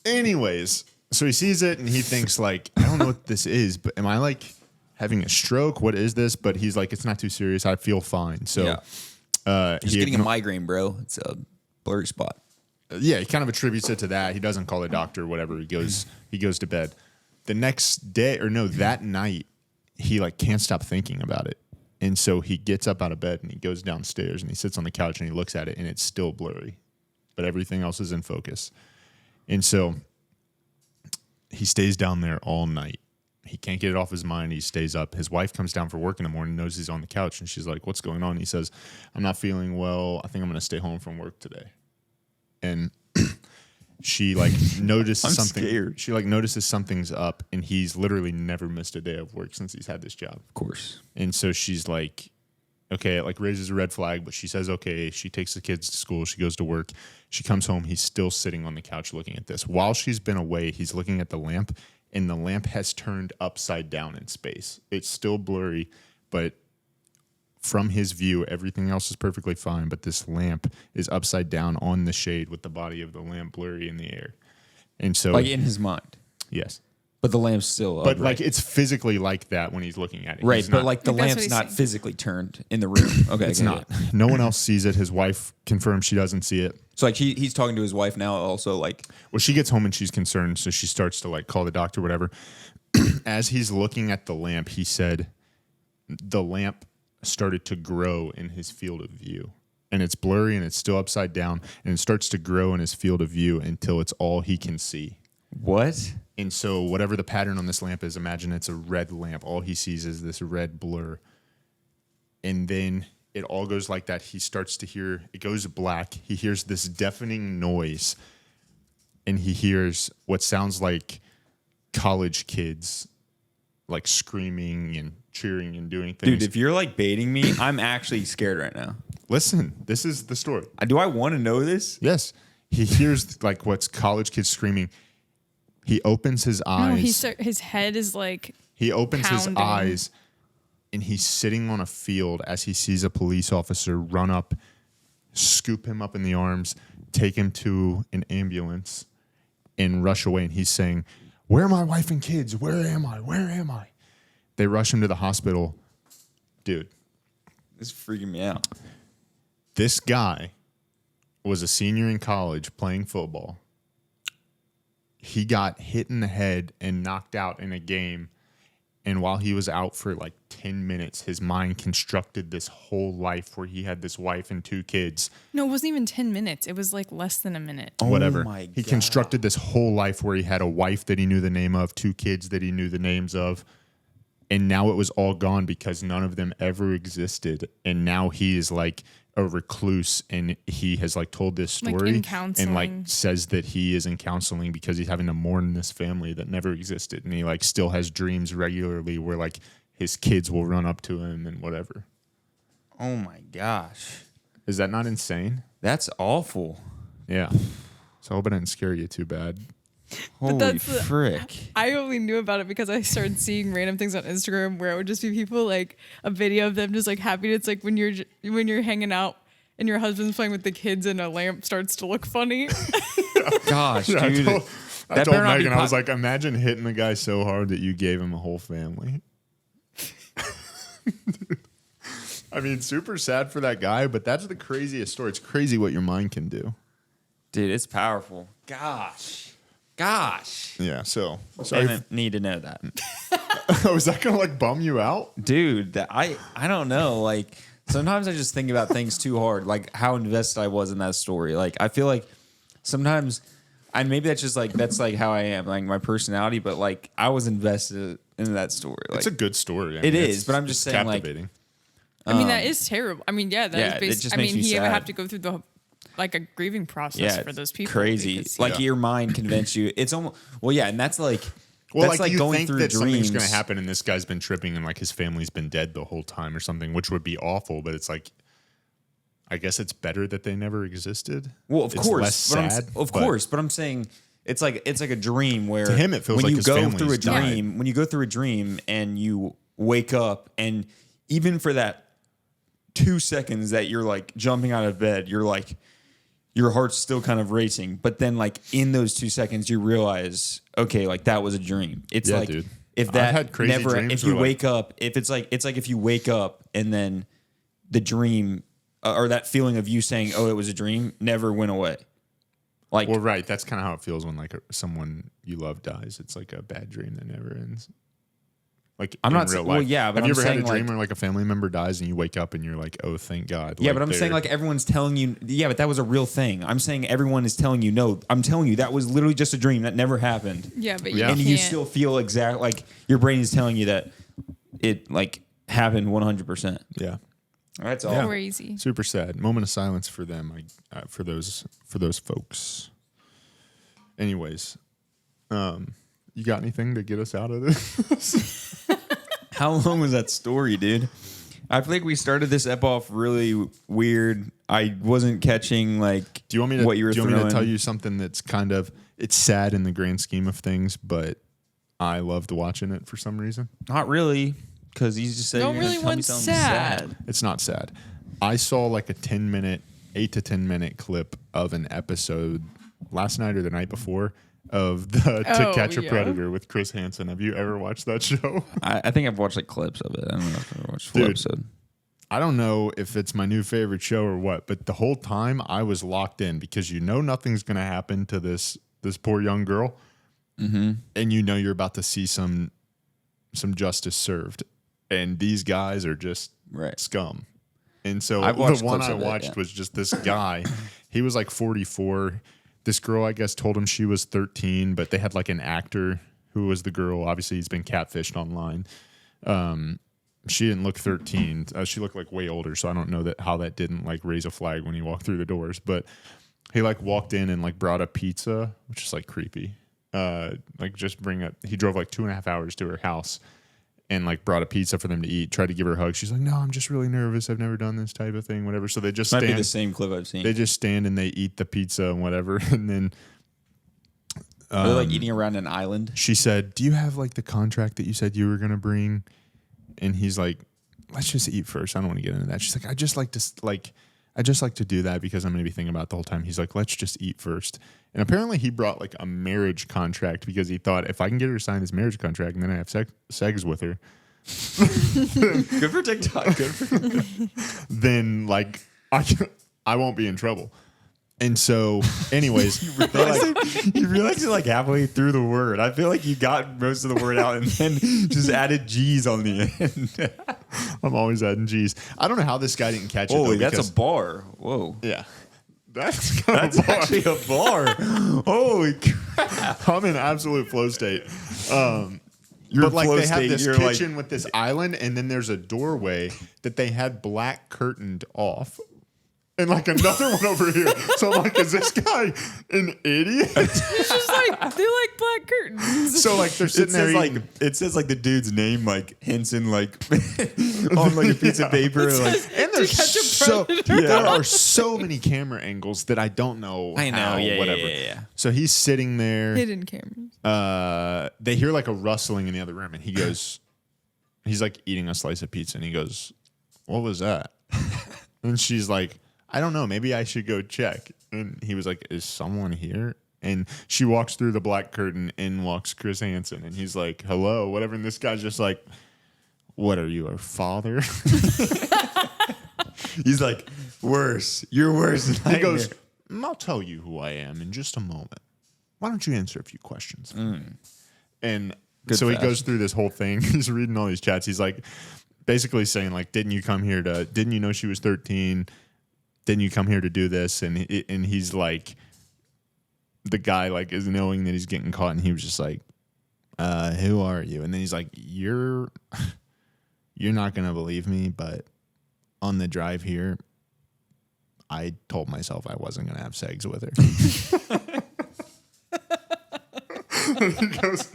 [SPEAKER 1] Anyways, so he sees it and he thinks like, I don't know what this is, but am I like having a stroke? What is this? But he's like, it's not too serious. I feel fine. So
[SPEAKER 2] Yeah. Just
[SPEAKER 1] he
[SPEAKER 2] getting a migraine, bro. It's a blurry spot.
[SPEAKER 1] yeah, he kind of attributes it to that. He doesn't call the doctor or whatever. He goes to bed. The next day, or no, that night, he like can't stop thinking about it. And so he gets up out of bed and he goes downstairs and he sits on the couch and he looks at it and it's still blurry, but everything else is in focus. And so he stays down there all night. He can't get it off his mind. He stays up. His wife comes down for work in the morning, knows he's on the couch, and she's like, "What's going on?" He says, "I'm not feeling well. I think I'm going to stay home from work today." And she like notices
[SPEAKER 2] I'm
[SPEAKER 1] something.
[SPEAKER 2] scared.
[SPEAKER 1] She like notices something's up, and he's literally never missed a day of work since he's had this job.
[SPEAKER 2] Of course.
[SPEAKER 1] And so she's like, okay, it like raises a red flag, but she says, okay, she takes the kids to school. She goes to work. She comes home. He's still sitting on the couch looking at this. While she's been away, he's looking at the lamp, and the lamp has turned upside down in space. It's still blurry, but from his view, everything else is perfectly fine. But this lamp is upside down on the shade with the body of the lamp blurry in the air. And so,
[SPEAKER 2] Like in his mind.
[SPEAKER 1] yes.
[SPEAKER 2] But the lamp's still up.
[SPEAKER 1] But
[SPEAKER 2] right?
[SPEAKER 1] like it's physically like that when he's looking at it.
[SPEAKER 2] Right,
[SPEAKER 1] He's
[SPEAKER 2] but
[SPEAKER 1] not-
[SPEAKER 2] like the
[SPEAKER 3] Like, that's what
[SPEAKER 2] lamp's
[SPEAKER 3] he's
[SPEAKER 2] not
[SPEAKER 3] saying.
[SPEAKER 2] physically turned in the room. Okay,
[SPEAKER 1] it's
[SPEAKER 2] okay,
[SPEAKER 1] not.
[SPEAKER 2] yeah.
[SPEAKER 1] No one else sees it. His wife confirms she doesn't see it.
[SPEAKER 2] So like he's talking to his wife now also like
[SPEAKER 1] Well, she gets home and she's concerned, so she starts to like call the doctor, whatever. As he's looking at the lamp, he said the lamp started to grow in his field of view. And it's blurry and it's still upside down, and it starts to grow in his field of view until it's all he can see.
[SPEAKER 2] what?
[SPEAKER 1] And so whatever the pattern on this lamp is, imagine it's a red lamp. All he sees is this red blur. And then it all goes like that. He starts to hear, it goes black. He hears this deafening noise. And he hears what sounds like college kids like screaming and cheering and doing things.
[SPEAKER 2] Dude, if you're like baiting me, I'm actually scared right now.
[SPEAKER 1] Listen, this is the story.
[SPEAKER 2] Do I want to know this?
[SPEAKER 1] Yes. He hears like what's college kids screaming. He opens his eyes.
[SPEAKER 3] No, his head is like
[SPEAKER 1] He opens his
[SPEAKER 3] pounding.
[SPEAKER 1] eyes and he's sitting on a field as he sees a police officer run up, scoop him up in the arms, take him to an ambulance, and rush away. And he's saying, "Where are my wife and kids? Where am I? Where am I?" They rush him to the hospital. Dude,
[SPEAKER 2] This is freaking me out.
[SPEAKER 1] this guy was a senior in college playing football. He got hit in the head and knocked out in a game. And while he was out for like 10 minutes, his mind constructed this whole life where he had this wife and 2 kids.
[SPEAKER 3] no, it wasn't even 10 minutes. It was like less than a minute.
[SPEAKER 1] Whatever.
[SPEAKER 2] my
[SPEAKER 1] He
[SPEAKER 2] God.
[SPEAKER 1] constructed this whole life where he had a wife that he knew the name of, 2 kids that he knew the names of. And now it was all gone because none of them ever existed. And now he is like a recluse, and he has like told this
[SPEAKER 3] Like,
[SPEAKER 1] story
[SPEAKER 3] in
[SPEAKER 1] and
[SPEAKER 3] counseling.
[SPEAKER 1] like says that he is in counseling because he's having to mourn this family that never existed. And he like still has dreams regularly where like his kids will run up to him and whatever.
[SPEAKER 2] Oh my gosh.
[SPEAKER 1] Is that not insane?
[SPEAKER 2] That's awful.
[SPEAKER 1] Yeah. So I hope I didn't scare you too bad.
[SPEAKER 2] Holy
[SPEAKER 3] that's the-
[SPEAKER 2] frick.
[SPEAKER 3] I only knew about it because I started seeing random things on Instagram where it would just be people like a video of them just like happy. It's like when you're hanging out and your husband's playing with the kids and a lamp starts to look funny.
[SPEAKER 2] Gosh,
[SPEAKER 1] Yeah,
[SPEAKER 2] dude.
[SPEAKER 1] I
[SPEAKER 2] That
[SPEAKER 1] told
[SPEAKER 2] better not be
[SPEAKER 1] Megan, I was
[SPEAKER 2] pop-
[SPEAKER 1] like, imagine hitting the guy so hard that you gave him a whole family. I mean, super sad for that guy, but that's the craziest story. It's crazy what your mind can do.
[SPEAKER 2] Dude, it's powerful. Gosh.
[SPEAKER 1] Yeah, so
[SPEAKER 2] I
[SPEAKER 1] sorry.
[SPEAKER 2] didn't need to know that.
[SPEAKER 1] Oh, is that gonna like bum you out?
[SPEAKER 2] Dude, I don't know. Like sometimes I just think about things too hard, like how invested I was in that story. Like I feel like sometimes, and maybe that's like how I am, like my personality. But like I was invested in that story. Like,
[SPEAKER 1] It's a good story. I
[SPEAKER 2] It
[SPEAKER 1] mean,
[SPEAKER 2] is, but I'm just
[SPEAKER 1] it's
[SPEAKER 2] saying, like,
[SPEAKER 1] captivating.
[SPEAKER 3] I mean, that is terrible. I mean, yeah, that
[SPEAKER 2] yeah,
[SPEAKER 3] is
[SPEAKER 2] it
[SPEAKER 3] based.
[SPEAKER 2] just
[SPEAKER 3] I
[SPEAKER 2] makes
[SPEAKER 3] mean,
[SPEAKER 2] me
[SPEAKER 3] he would
[SPEAKER 2] sad.
[SPEAKER 3] have to go through the like a grieving process
[SPEAKER 2] yeah,
[SPEAKER 3] for those people.
[SPEAKER 2] crazy.
[SPEAKER 3] because-
[SPEAKER 2] Like
[SPEAKER 1] Yeah.
[SPEAKER 2] your mind convinced you. It's almost and that's like
[SPEAKER 1] Well,
[SPEAKER 2] that's
[SPEAKER 1] like you
[SPEAKER 2] going
[SPEAKER 1] think
[SPEAKER 2] through
[SPEAKER 1] that something's going
[SPEAKER 2] dreams.
[SPEAKER 1] to happen, and this guy's been tripping, and like his family's been dead the whole time or something, which would be awful. But it's like, I guess it's better that they never existed.
[SPEAKER 2] Well, of
[SPEAKER 1] It's
[SPEAKER 2] course,
[SPEAKER 1] less
[SPEAKER 2] but
[SPEAKER 1] sad,
[SPEAKER 2] of
[SPEAKER 1] but-
[SPEAKER 2] course, but I'm saying it's like a dream where
[SPEAKER 1] To him, it feels
[SPEAKER 2] when
[SPEAKER 1] like
[SPEAKER 2] you
[SPEAKER 1] his
[SPEAKER 2] go
[SPEAKER 1] family's
[SPEAKER 2] through a
[SPEAKER 1] died.
[SPEAKER 2] dream, when you go through a dream and you wake up, and even for that 2 seconds that you're like jumping out of bed, you're like your heart's still kind of racing, but then like in those 2 seconds you realize, okay, like that was a dream. It's
[SPEAKER 1] Yeah,
[SPEAKER 2] like
[SPEAKER 1] dude.
[SPEAKER 2] if
[SPEAKER 1] I've
[SPEAKER 2] that
[SPEAKER 1] had crazy
[SPEAKER 2] never,
[SPEAKER 1] dreams
[SPEAKER 2] if you
[SPEAKER 1] where, like-
[SPEAKER 2] wake up, if it's like if you wake up and then the dream or that feeling of you saying, oh, it was a dream, never went away. Like,
[SPEAKER 1] Well, right. That's kind of how it feels when like someone you love dies. It's like a bad dream that never ends. Like
[SPEAKER 2] I'm
[SPEAKER 1] in
[SPEAKER 2] not
[SPEAKER 1] real
[SPEAKER 2] saying-
[SPEAKER 1] life.
[SPEAKER 2] well, yeah, but
[SPEAKER 1] have you
[SPEAKER 2] I'm
[SPEAKER 1] ever had a
[SPEAKER 2] saying,
[SPEAKER 1] dream
[SPEAKER 2] like-
[SPEAKER 1] where like a family member dies and you wake up and you're like, oh, thank God.
[SPEAKER 2] yeah,
[SPEAKER 1] Like,
[SPEAKER 2] but I'm saying
[SPEAKER 1] they're-
[SPEAKER 2] like everyone's telling you, yeah, but that was a real thing. I'm saying everyone is telling you, no, I'm telling you that was literally just a dream that never happened.
[SPEAKER 3] Yeah, but
[SPEAKER 1] Yeah.
[SPEAKER 3] you
[SPEAKER 2] And
[SPEAKER 3] can't.
[SPEAKER 2] you still feel exact like your brain is telling you that it like happened 100%.
[SPEAKER 1] yeah.
[SPEAKER 2] That's all.
[SPEAKER 3] crazy.
[SPEAKER 1] Super sad. Moment of silence for them. For those folks. Anyways, you got anything to get us out of this?
[SPEAKER 2] How long was that story, dude? I feel like we started this ep off really weird. I wasn't catching like
[SPEAKER 1] Do you want me to?
[SPEAKER 2] what you were
[SPEAKER 1] do you want me
[SPEAKER 2] throwing.
[SPEAKER 1] to tell you something that's kind of it's sad in the grand scheme of things, but I loved watching it for some reason.
[SPEAKER 2] Not really, because you just said
[SPEAKER 3] Don't
[SPEAKER 2] you're gonna
[SPEAKER 3] really
[SPEAKER 2] tell me
[SPEAKER 3] want
[SPEAKER 2] something
[SPEAKER 3] sad.
[SPEAKER 1] It's not sad. I saw like a 8 to 10 minute clip of an episode last night or the night before of the To
[SPEAKER 3] Oh,
[SPEAKER 1] Catch a
[SPEAKER 3] yeah.
[SPEAKER 1] Predator with Chris Hansen. Have you ever watched that show?
[SPEAKER 2] I think I've watched like clips of it. I don't know if I've ever watched a full
[SPEAKER 1] Dude.
[SPEAKER 2] episode.
[SPEAKER 1] I don't know if it's my new favorite show or what, but the whole time I was locked in because you know nothing's going to happen to this poor young girl, and you know you're about to see some justice served, and these guys are just
[SPEAKER 2] Right.
[SPEAKER 1] scum. And so
[SPEAKER 2] I've watched
[SPEAKER 1] the one
[SPEAKER 2] clips
[SPEAKER 1] I
[SPEAKER 2] of it,
[SPEAKER 1] watched
[SPEAKER 2] yeah.
[SPEAKER 1] was just this guy. He was like 44. This girl, I guess, told him she was 13, but they had like an actor who was the girl. Obviously, he's been catfished online. She didn't look 13. She looked like way older. So I don't know how that didn't like raise a flag when he walked through the doors. But he like walked in and like brought a pizza, which is like creepy. He drove like 2.5 hours to her house and like brought a pizza for them to eat, tried to give her a hug. She's like, no, I'm just really nervous. I've never done this type of thing, whatever. So they just
[SPEAKER 2] Might be
[SPEAKER 1] stand.
[SPEAKER 2] the same clip I've seen.
[SPEAKER 1] They just stand and they eat the pizza and whatever. And then
[SPEAKER 2] Are they like eating around an island?
[SPEAKER 1] she said, do you have like the contract that you said you were going to bring? And he's like, let's just eat first. I don't want to get into that. She's like, I just like to do that because I'm going to be thinking about it the whole time. He's like, let's just eat first. And apparently he brought like a marriage contract because he thought if I can get her to sign this marriage contract and then I have sex with her,
[SPEAKER 2] Good for TikTok. Good for
[SPEAKER 1] then like I won't be in trouble. And so, anyways,
[SPEAKER 2] You realize you're like halfway through the word. I feel like you got most of the word out and then just added G's on the end.
[SPEAKER 1] I'm always adding G's. I don't know how this guy didn't catch it. though,
[SPEAKER 2] Holy, that's
[SPEAKER 1] because-
[SPEAKER 2] a bar. Whoa.
[SPEAKER 1] yeah. That's kind
[SPEAKER 2] That's
[SPEAKER 1] of a bar.
[SPEAKER 2] actually a bar. Holy crap.
[SPEAKER 1] I'm in absolute flow state.
[SPEAKER 2] You're
[SPEAKER 1] But like
[SPEAKER 2] flow
[SPEAKER 1] they have
[SPEAKER 2] state,
[SPEAKER 1] this
[SPEAKER 2] you're
[SPEAKER 1] kitchen with this island, and then there's a doorway that they had black curtained off. And like another one over here. So I'm like, is this guy an idiot?
[SPEAKER 3] It's just like they like black curtains.
[SPEAKER 1] So like they're sitting there eating.
[SPEAKER 2] it says like the dude's name like Henson like on like a piece of paper like
[SPEAKER 1] And there's
[SPEAKER 3] Catch a
[SPEAKER 1] so
[SPEAKER 3] Predator.
[SPEAKER 1] there are so many camera angles that I don't know.
[SPEAKER 2] I know,
[SPEAKER 1] how,
[SPEAKER 2] yeah,
[SPEAKER 1] whatever.
[SPEAKER 2] yeah.
[SPEAKER 1] So he's sitting there.
[SPEAKER 3] Hidden cameras.
[SPEAKER 1] They hear like a rustling in the other room, and he's like eating a slice of pizza, and he goes, "What was that?" And she's like, "I don't know. Maybe I should go check." And he was like, "Is someone here?" And she walks through the black curtain, and walks Chris Hansen, and he's like, "Hello," whatever. And this guy's just like, "What are you, our father?"
[SPEAKER 2] He's like, worse. You're worse than
[SPEAKER 1] He goes, "I'll tell you who I am in just a moment. Why don't you answer a few questions?" And
[SPEAKER 2] Good
[SPEAKER 1] so he
[SPEAKER 2] fashion.
[SPEAKER 1] goes through this whole thing. He's reading all these chats. He's like, basically saying like, didn't you know she was 13? Didn't you come here to do this? And he's like, the guy like is knowing that he's getting caught, and he was just like, who are you? And then he's like, you're not gonna believe me, but on the drive here, I told myself I wasn't gonna have sex with her. And he goes,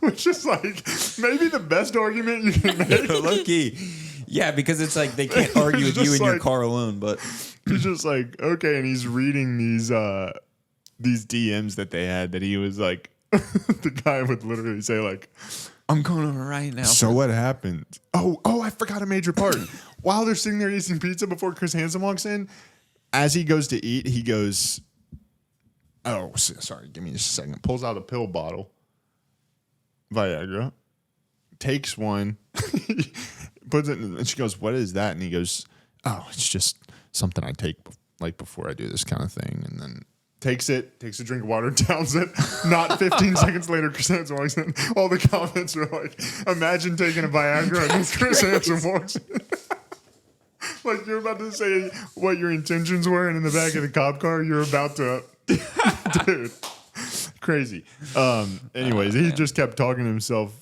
[SPEAKER 1] which is like maybe the best argument you can make.
[SPEAKER 2] Low key. Yeah, because it's like they can't argue with you in your car alone, but
[SPEAKER 1] he's just like, okay, and he's reading these DMs that they had that he was like the guy would literally say like,
[SPEAKER 2] I'm going over right now.
[SPEAKER 1] so what happened? Oh, I forgot a major part. While they're sitting there eating pizza before Chris Hansen walks in, as he goes to eat, he goes, oh, sorry, give me just a second. Pulls out a pill bottle, Viagra, takes one, puts it in, and she goes, what is that? And he goes, oh, it's just something I take like before I do this kind of thing. And then takes a drink of water, downs it. Not 15 seconds later, Chris Hansen walks in. All the comments are like, imagine taking a Viagra and then Chris Hansen walks in. Like you're about to say what your intentions were, and in the back of the cop car, you're about to, dude, crazy. Anyways, he just kept talking himself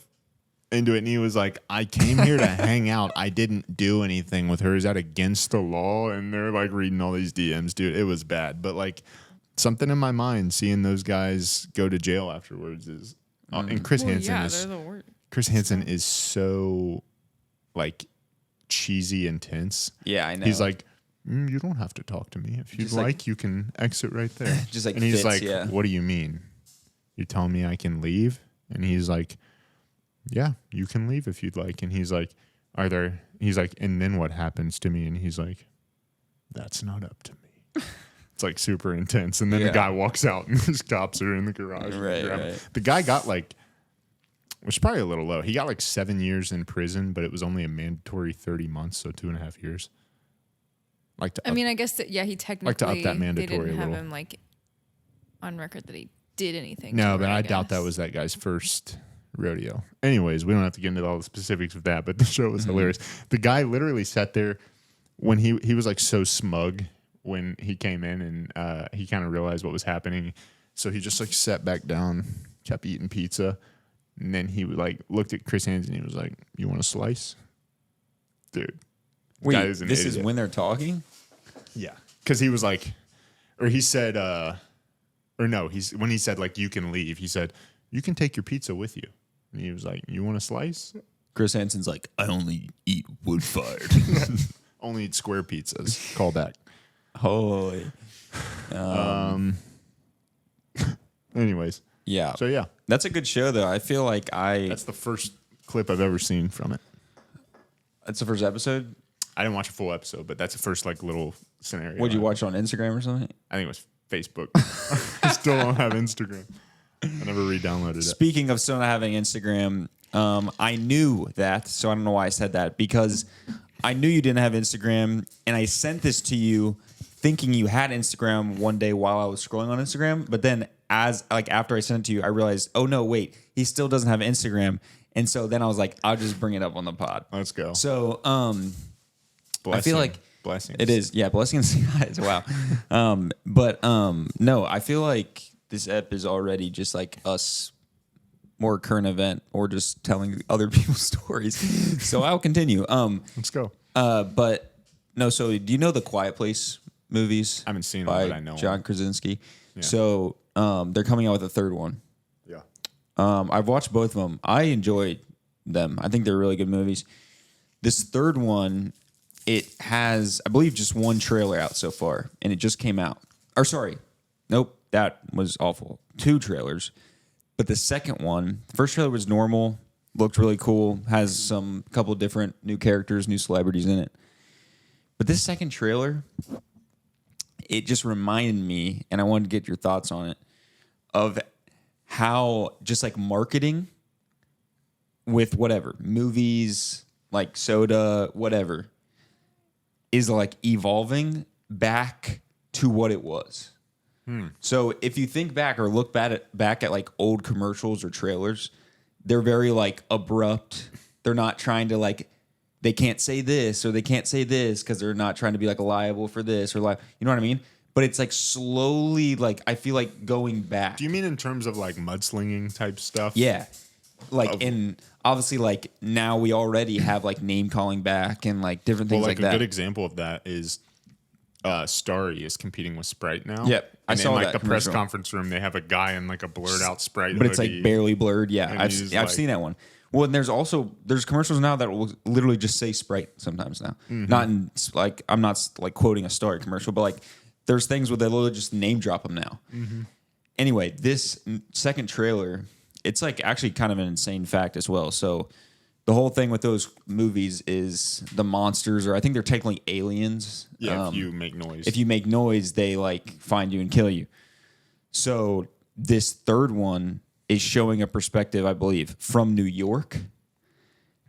[SPEAKER 1] into it, and he was like, I came here to hang out. I didn't do anything with her. Is that against the law? And they're like reading all these DMs, dude. It was bad, but like something in my mind, seeing those guys go to jail afterwards is, and Chris Hansen is,
[SPEAKER 3] they're the worst.
[SPEAKER 1] Chris Hansen is so like cheesy intense.
[SPEAKER 2] Yeah, I know.
[SPEAKER 1] He's like, you don't have to talk to me. If you'd
[SPEAKER 2] Just
[SPEAKER 1] like,
[SPEAKER 2] like-
[SPEAKER 1] you can exit right there.
[SPEAKER 2] Just like
[SPEAKER 1] and he's
[SPEAKER 2] fits,
[SPEAKER 1] like,
[SPEAKER 2] yeah.
[SPEAKER 1] what do you mean? You're telling me I can leave? And he's like, yeah, you can leave if you'd like. And he's like, he's like, and then what happens to me? And he's like, that's not up to me. It's like super intense. And then the
[SPEAKER 2] Yeah.
[SPEAKER 1] guy walks out and his cops are in the garage.
[SPEAKER 2] Right.
[SPEAKER 1] The guy got like, which is probably a little low. He got like 7 years in prison, but it was only a mandatory 30 months, so 2.5 years. Like to
[SPEAKER 3] I mean, I guess that he technically
[SPEAKER 1] like to up that
[SPEAKER 3] they
[SPEAKER 1] mandatory
[SPEAKER 3] didn't
[SPEAKER 1] a
[SPEAKER 3] have
[SPEAKER 1] little.
[SPEAKER 3] him like on record that he did anything.
[SPEAKER 1] No,
[SPEAKER 3] to
[SPEAKER 1] but
[SPEAKER 3] her,
[SPEAKER 1] I doubt that
[SPEAKER 3] guess.
[SPEAKER 1] was that guy's first rodeo. Anyways, we don't have to get into all the specifics of that, but the show was hilarious. The guy literally sat there when he was like so smug when he came in, and he kind of realized what was happening. So he just like sat back down, kept eating pizza, and then he like looked at Chris Hansen and he was like, "You want a slice?" Dude.
[SPEAKER 2] Wait,
[SPEAKER 1] guy is an
[SPEAKER 2] this
[SPEAKER 1] idiot.
[SPEAKER 2] is when they're talking?
[SPEAKER 1] Yeah. Because he was like, or he said, or no, when he said like, you can leave, he said, you can take your pizza with you. And he was like, you want a slice?
[SPEAKER 2] Chris Hansen's like, I only eat wood-fired.
[SPEAKER 1] Only eat square pizzas. Call back.
[SPEAKER 2] Holy.
[SPEAKER 1] Anyways.
[SPEAKER 2] Yeah.
[SPEAKER 1] So yeah,
[SPEAKER 2] That's a good show, though. I feel like
[SPEAKER 1] that's the first clip I've ever seen from it.
[SPEAKER 2] That's the first episode?
[SPEAKER 1] I didn't watch a full episode, but that's the first like little scenario.
[SPEAKER 2] Would you watch it on Instagram or something?
[SPEAKER 1] I think it was Facebook. I still don't have Instagram. I never re-downloaded it.
[SPEAKER 2] Speaking of still not having Instagram, I knew that, so I don't know why I said that, because I knew you didn't have Instagram, and I sent this to you thinking you had Instagram one day while I was scrolling on Instagram, but then after I sent it to you, I realized, oh no, wait, he still doesn't have Instagram, and so then I was like, I'll just bring it up on the pod.
[SPEAKER 1] Let's go.
[SPEAKER 2] So, I
[SPEAKER 1] Blessing.
[SPEAKER 2] feel like
[SPEAKER 1] Blessings.
[SPEAKER 2] it is, yeah, blessings, guys. Wow. No, I feel like this ep is already just like us, more current event, or just telling other people's stories. So I'll continue.
[SPEAKER 1] Let's go.
[SPEAKER 2] But no. So do you know the Quiet Place movies?
[SPEAKER 1] I haven't seen them,
[SPEAKER 2] by
[SPEAKER 1] but I know
[SPEAKER 2] John Krasinski. Yeah. So they're coming out with a third one.
[SPEAKER 1] Yeah.
[SPEAKER 2] I've watched both of them. I enjoyed them. I think they're really good movies. This third one, it has, I believe, just one trailer out so far, and it just came out. Or sorry, nope, that was awful. 2 trailers. But the second one, the first trailer was normal, looked really cool, has some couple different new characters, new celebrities in it. But this second trailer, it just reminded me, and I wanted to get your thoughts on it, of how just like marketing with whatever, movies, like soda, whatever, is like evolving back to what it was. So if you think back or look back at like old commercials or trailers, they're very like abrupt. They're not trying to like they can't say this or they can't say this because they're not trying to be like liable for this or like, you know what I mean? But it's like slowly, like I feel like going back.
[SPEAKER 1] Do you mean in terms of like mudslinging type stuff?
[SPEAKER 2] Yeah. Like, and obviously, like now we already have like name calling back and like different things like
[SPEAKER 1] a
[SPEAKER 2] that.
[SPEAKER 1] good example of that is Starry is competing with Sprite now.
[SPEAKER 2] Yep. I
[SPEAKER 1] And
[SPEAKER 2] saw
[SPEAKER 1] in like
[SPEAKER 2] that
[SPEAKER 1] the press
[SPEAKER 2] commercial.
[SPEAKER 1] conference room, they have a guy in like a blurred out Sprite
[SPEAKER 2] but it's like
[SPEAKER 1] hoodie.
[SPEAKER 2] barely blurred. Yeah,
[SPEAKER 1] And
[SPEAKER 2] I've
[SPEAKER 1] he's
[SPEAKER 2] I've
[SPEAKER 1] like-
[SPEAKER 2] seen that one. Well, and there's commercials now that will literally just say Sprite sometimes now. Not in like I'm not like quoting a Starry commercial, but like there's things where they literally just name drop them now. Anyway, this second trailer, it's like actually kind of an insane fact as well. So the whole thing with those movies is the monsters, or I think they're technically aliens.
[SPEAKER 1] Yeah, if you make noise.
[SPEAKER 2] If you make noise, they like find you and kill you. So this third one is showing a perspective, I believe, from New York.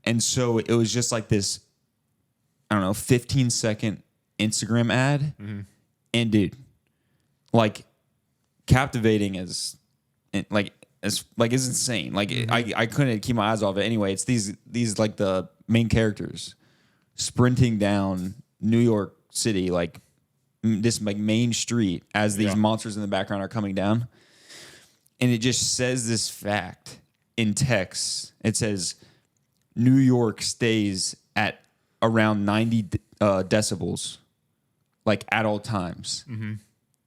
[SPEAKER 2] And so it was just like this, I don't know, 15-second Instagram ad. And dude, like captivating as is insane. Like I couldn't keep my eyes off it. Anyway, it's these like the main characters sprinting down New York City, like this like main street as these monsters in the background are coming down. And it just says this fact in text. It says New York stays at around 90 decibels, like at all times.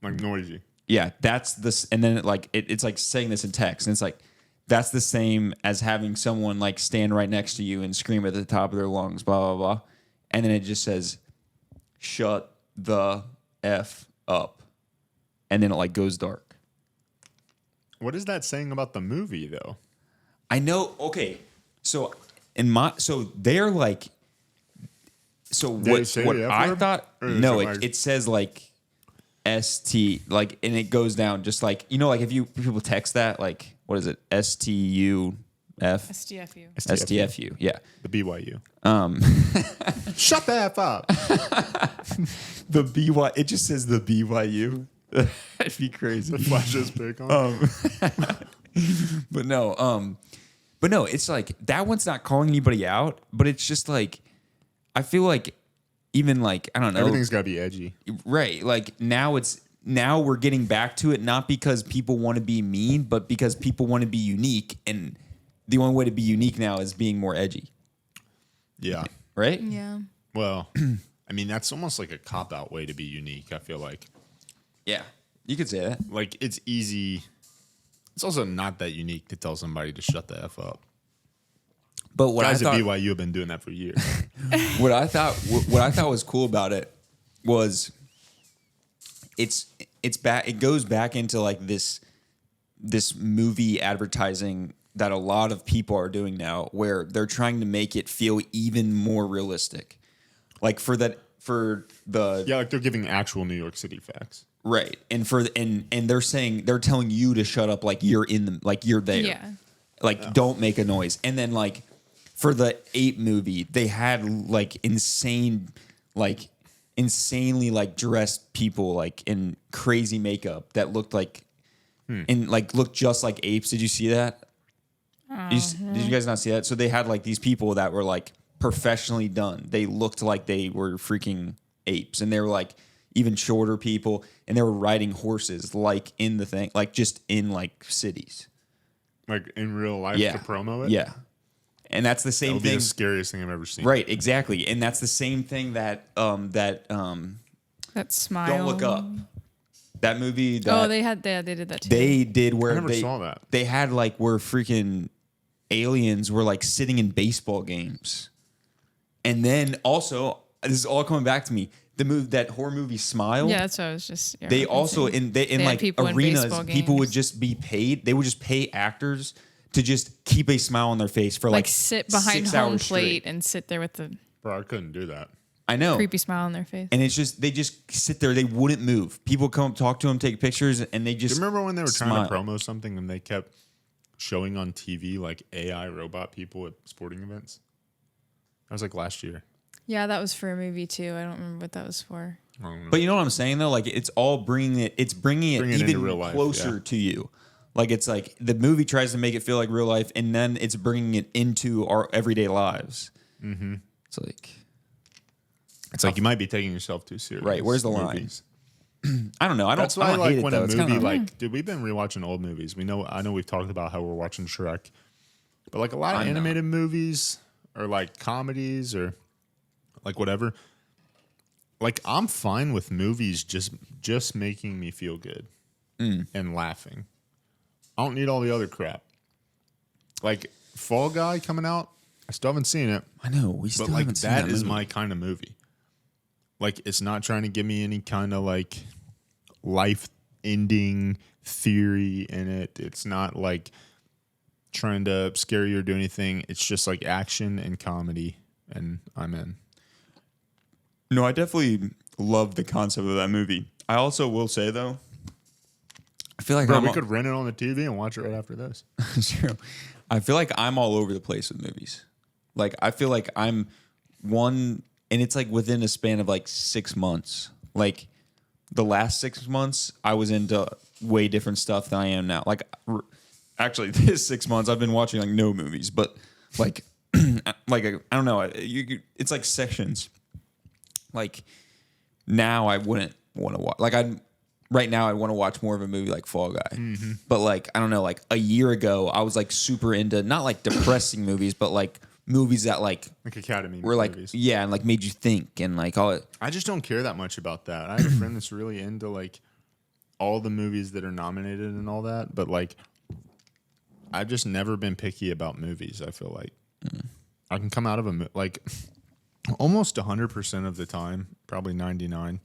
[SPEAKER 1] like noisy.
[SPEAKER 2] Yeah, that's this, and then it's like saying this in text, and it's like that's the same as having someone like stand right next to you and scream at the top of their lungs, blah blah blah, and then it just says, "Shut the f up," and then it like goes dark.
[SPEAKER 1] What is that saying about the movie though?
[SPEAKER 2] I know. Okay, so they're like, so
[SPEAKER 1] Did it
[SPEAKER 2] what?
[SPEAKER 1] say
[SPEAKER 2] What
[SPEAKER 1] the F
[SPEAKER 2] I
[SPEAKER 1] word?
[SPEAKER 2] thought?
[SPEAKER 1] Or is
[SPEAKER 2] No,
[SPEAKER 1] it like-
[SPEAKER 2] it says like ST, like, and it goes down just like, you know, like if people text that, like, what is it? STUF?
[SPEAKER 3] STFU.
[SPEAKER 2] STFU. Yeah.
[SPEAKER 1] The BYU. Shut the F up.
[SPEAKER 2] The BY, it just says the BYU. That'd be crazy.
[SPEAKER 1] The flashes pick on.
[SPEAKER 2] But no, it's like that one's not calling anybody out, but it's just like, I feel like even like, I don't know.
[SPEAKER 1] Everything's got to be edgy.
[SPEAKER 2] Right. Like now we're getting back to it, not because people want to be mean, but because people want to be unique. And the only way to be unique now is being more edgy.
[SPEAKER 1] Yeah.
[SPEAKER 2] Right?
[SPEAKER 3] Yeah.
[SPEAKER 1] Well, I mean, that's almost like a cop-out way to be unique, I feel like.
[SPEAKER 2] Yeah. You could say that.
[SPEAKER 1] Like, it's easy. It's also not that unique to tell somebody to shut the F up.
[SPEAKER 2] But what
[SPEAKER 1] Guys
[SPEAKER 2] I thought,
[SPEAKER 1] at BYU have been doing that for years.
[SPEAKER 2] what I thought was cool about it was it's back. It goes back into like this movie advertising that a lot of people are doing now, where they're trying to make it feel even more realistic. Like for the
[SPEAKER 1] Yeah, like they're giving actual New York City facts.
[SPEAKER 2] right, and they're telling you to shut up, like you're you're there.
[SPEAKER 3] Yeah.
[SPEAKER 2] Like don't make a noise. And then like for the Ape movie, they had like insanely like dressed people like in crazy makeup that looked like and like looked just like apes. Did you see that? Did you guys not see that? So they had like these people that were like professionally done. They looked like they were freaking apes, and they were like even shorter people, and they were riding horses like in the thing, like just in like cities.
[SPEAKER 1] Like in real life
[SPEAKER 2] Yeah.
[SPEAKER 1] to promo it?
[SPEAKER 2] Yeah. And that's the
[SPEAKER 1] That
[SPEAKER 2] same
[SPEAKER 1] would be
[SPEAKER 2] thing.
[SPEAKER 1] the scariest thing I've ever seen.
[SPEAKER 2] Right, exactly. And that's the same thing that
[SPEAKER 3] That smile.
[SPEAKER 2] Don't Look Up. That movie that
[SPEAKER 3] Oh, they did that too.
[SPEAKER 2] they did where
[SPEAKER 1] I never
[SPEAKER 2] they
[SPEAKER 1] saw that.
[SPEAKER 2] They had like where freaking aliens were like sitting in baseball games. And then also, this is all coming back to me. That horror movie Smile.
[SPEAKER 3] Yeah, that's what I was just. Yeah,
[SPEAKER 2] They also
[SPEAKER 3] referencing.
[SPEAKER 2] in
[SPEAKER 3] had
[SPEAKER 2] like
[SPEAKER 3] people in
[SPEAKER 2] arenas,
[SPEAKER 3] baseball
[SPEAKER 2] people would
[SPEAKER 3] games.
[SPEAKER 2] just be paid. They would just pay actors to just keep a smile on their face for like
[SPEAKER 3] sit behind
[SPEAKER 2] 6
[SPEAKER 3] home
[SPEAKER 2] hours straight.
[SPEAKER 3] plate and sit there with the
[SPEAKER 1] Bro, I couldn't do that.
[SPEAKER 2] I know.
[SPEAKER 3] creepy smile on their face.
[SPEAKER 2] And it's just they just sit there. They wouldn't move. People come talk to them, take pictures, and they
[SPEAKER 1] Do
[SPEAKER 2] just
[SPEAKER 1] you remember when they were trying
[SPEAKER 2] smile.
[SPEAKER 1] to promo something and they kept showing on TV like AI robot people at sporting events? That was like last year.
[SPEAKER 3] Yeah, that was for a movie too. I don't remember what that was for.
[SPEAKER 1] I don't know.
[SPEAKER 2] But you know what I'm saying though? Like it's all bringing it
[SPEAKER 1] Bringing it
[SPEAKER 2] even
[SPEAKER 1] into real life,
[SPEAKER 2] closer
[SPEAKER 1] yeah.
[SPEAKER 2] to you. Like it's like the movie tries to make it feel like real life, and then it's bringing it into our everyday lives. Mm-hmm. It's
[SPEAKER 1] like you might be taking yourself too serious.
[SPEAKER 2] Right, where's the line? I don't know.
[SPEAKER 1] That's why
[SPEAKER 2] I
[SPEAKER 1] I
[SPEAKER 2] don't hate
[SPEAKER 1] like
[SPEAKER 2] it,
[SPEAKER 1] when
[SPEAKER 2] though.
[SPEAKER 1] a
[SPEAKER 2] It's
[SPEAKER 1] movie
[SPEAKER 2] kinda,
[SPEAKER 1] dude, we've been rewatching old movies. I know we've talked about how we're watching Shrek, but like a lot of animated movies or like comedies or like whatever. Like I'm fine with movies just making me feel good and laughing. I don't need all the other crap. Like Fall Guy coming out, I still haven't seen it.
[SPEAKER 2] I know we still
[SPEAKER 1] But like
[SPEAKER 2] haven't seen
[SPEAKER 1] that is
[SPEAKER 2] movie.
[SPEAKER 1] my kind of movie. Like it's not trying to give me any kind of like life ending theory in it. It's not like trying to scare you or do anything. It's just like action and comedy, and I'm in.
[SPEAKER 2] No, I definitely love the concept of that movie. I also will say though, I feel like
[SPEAKER 1] Bro, we could rent it on the TV and watch it right after this.
[SPEAKER 2] True. I feel like I'm all over the place with movies. Like I feel like I'm one, and it's like within a span of like 6 months. Like the last 6 months, I was into way different stuff than I am now. Like actually, this 6 months I've been watching like no movies, but like like I don't know. It's like sections. Like now I wouldn't want to watch. Like right now I want to watch more of a movie like Fall Guy. Mm-hmm. But like I don't know. Like a year ago, I was like super into not like depressing movies, but like movies that like
[SPEAKER 1] Academy
[SPEAKER 2] were like
[SPEAKER 1] movies.
[SPEAKER 2] yeah, and like made you think and like all it.
[SPEAKER 1] I just don't care that much about that. I have a friend that's really into like all the movies that are nominated and all that, but like I've just never been picky about movies. I feel like I can come out of like almost 100% of the time, probably 99.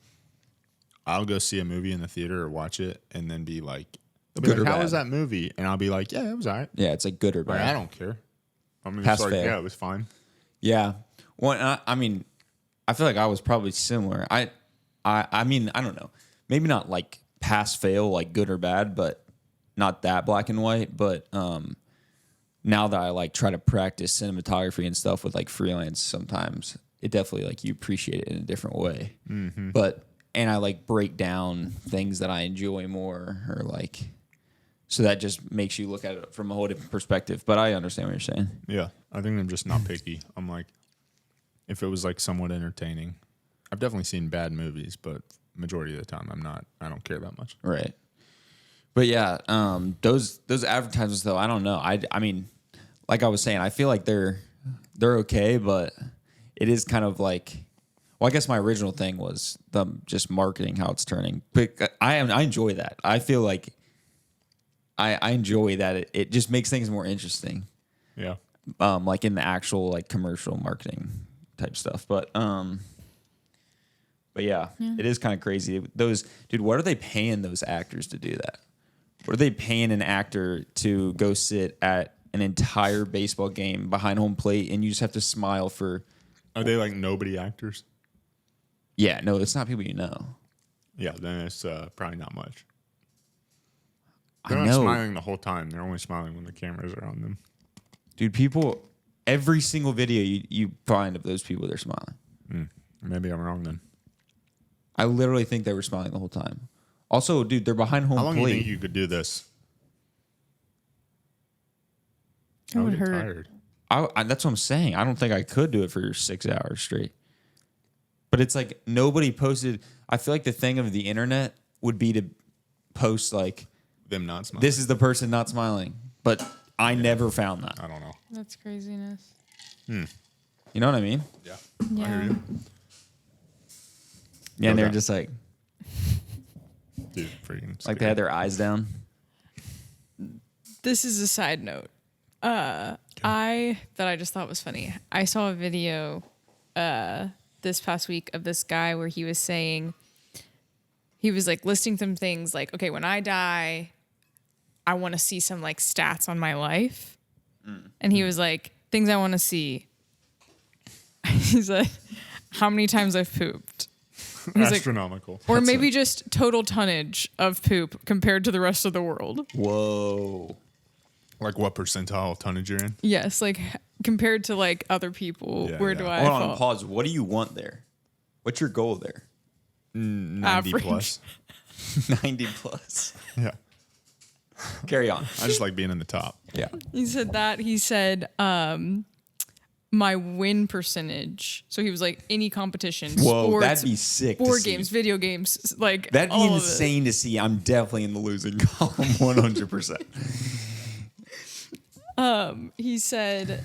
[SPEAKER 1] I'll go see a movie in the theater or watch it and then be like,
[SPEAKER 2] Good or
[SPEAKER 1] how
[SPEAKER 2] bad.
[SPEAKER 1] was that movie? And I'll be like, yeah, it was all right.
[SPEAKER 2] Yeah, it's like good or bad.
[SPEAKER 1] Like, I don't care. I mean,
[SPEAKER 2] Pass
[SPEAKER 1] it's like,
[SPEAKER 2] fail.
[SPEAKER 1] yeah, it was fine.
[SPEAKER 2] Yeah. Well, I mean, I feel like I was probably similar. I mean, I don't know. Maybe not like pass fail, like good or bad, but not that black and white. But now that I like try to practice cinematography and stuff with like freelance, sometimes it definitely like you appreciate it in a different way. Mm-hmm. And I like break down things that I enjoy more, or like, so that just makes you look at it from a whole different perspective. But I understand what you're saying.
[SPEAKER 1] Yeah, I think I'm just not picky. I'm like, if it was like somewhat entertaining, I've definitely seen bad movies, but majority of the time I don't care that much.
[SPEAKER 2] Right. But yeah, those advertisements though, I don't know. I mean, like I was saying, I feel like they're okay, but it is kind of like, well, I guess my original thing was them just marketing how it's turning. But I enjoy that. I feel like I enjoy that. It just makes things more interesting.
[SPEAKER 1] Yeah.
[SPEAKER 2] Like in the actual like commercial marketing type stuff. But yeah, it is kind of crazy. Dude, what are they paying those actors to do that? What are they paying an actor to go sit at an entire baseball game behind home plate and you just have to smile for?
[SPEAKER 1] Are they like nobody actors?
[SPEAKER 2] Yeah, no, it's not people you know.
[SPEAKER 1] Yeah, then it's probably not much.
[SPEAKER 2] I
[SPEAKER 1] They're not
[SPEAKER 2] know.
[SPEAKER 1] smiling the whole time. They're only smiling when the cameras are on them.
[SPEAKER 2] Dude, every single video you find of those people, they're smiling.
[SPEAKER 1] Maybe I'm wrong then.
[SPEAKER 2] I literally think they were smiling the whole time. Also, dude, they're behind home
[SPEAKER 1] How long do you
[SPEAKER 2] plate.
[SPEAKER 1] think you could do this?
[SPEAKER 3] It would
[SPEAKER 1] get
[SPEAKER 3] hurt.
[SPEAKER 1] tired.
[SPEAKER 2] That's what I'm saying. I don't think I could do it for 6 hours straight. But it's like nobody posted. I feel like the thing of the internet would be to post like,
[SPEAKER 1] Them not smiling.
[SPEAKER 2] this is the person not smiling. But I never found that.
[SPEAKER 1] I don't know.
[SPEAKER 3] That's craziness.
[SPEAKER 2] You know what I mean?
[SPEAKER 1] Yeah.
[SPEAKER 3] Yeah.
[SPEAKER 1] I hear you.
[SPEAKER 2] Yeah, and they're
[SPEAKER 1] Okay.
[SPEAKER 2] just like
[SPEAKER 1] Dude, freaking
[SPEAKER 2] they had their eyes down.
[SPEAKER 3] This is a side note. I just thought was funny. I saw a video this past week of this guy where he was saying, he was like listing some things like, okay, when I die, I want to see some like stats on my life. And he was like, things I want to see. He's like, how many times I've pooped. He's like,
[SPEAKER 1] astronomical.
[SPEAKER 3] or maybe just total tonnage of poop compared to the rest of the world.
[SPEAKER 2] Whoa.
[SPEAKER 1] Like what percentile tonnage you're in?
[SPEAKER 3] Yes, like compared to like other people,
[SPEAKER 1] Yeah,
[SPEAKER 3] where
[SPEAKER 1] yeah.
[SPEAKER 3] do I
[SPEAKER 2] Hold on,
[SPEAKER 3] fall?
[SPEAKER 2] pause. What do you want there? What's your goal there?
[SPEAKER 1] 90
[SPEAKER 3] Average.
[SPEAKER 1] plus.
[SPEAKER 2] 90 plus.
[SPEAKER 1] Yeah.
[SPEAKER 2] Carry on.
[SPEAKER 1] I just like being in the top.
[SPEAKER 2] Yeah.
[SPEAKER 3] He said that. He said my win percentage. So he was like, any competition,
[SPEAKER 2] Whoa,
[SPEAKER 3] sports,
[SPEAKER 2] that'd be sick to
[SPEAKER 3] board
[SPEAKER 2] see.
[SPEAKER 3] games, video games, like
[SPEAKER 2] That'd be
[SPEAKER 3] all of it.
[SPEAKER 2] insane to see. I'm definitely in the losing column 100%.
[SPEAKER 3] He said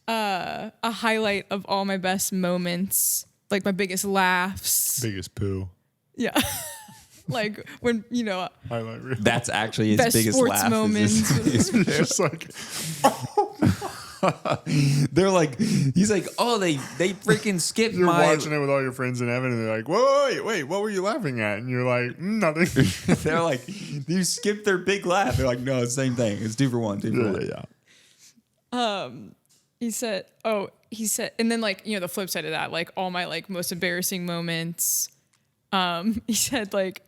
[SPEAKER 3] a highlight of all my best moments, like my biggest laughs.
[SPEAKER 1] Biggest poo.
[SPEAKER 3] Yeah. Like when,
[SPEAKER 1] Highlight reel.
[SPEAKER 2] That's actually his
[SPEAKER 3] best
[SPEAKER 2] biggest
[SPEAKER 3] sports
[SPEAKER 2] laugh.
[SPEAKER 3] moments.
[SPEAKER 2] Is
[SPEAKER 1] It's just like,
[SPEAKER 2] they're like, he's like, oh, they freaking skipped
[SPEAKER 1] you're
[SPEAKER 2] my.
[SPEAKER 1] watching it with all your friends in heaven, and they're like, wait, what were you laughing at? And you're like, nothing.
[SPEAKER 2] They're like, you skipped their big laugh. They're like, no, it's the same thing. It's 2 for 1, 2 for 1.
[SPEAKER 1] Yeah.
[SPEAKER 3] He said, and then like, the flip side of that, like all my like most embarrassing moments. He said like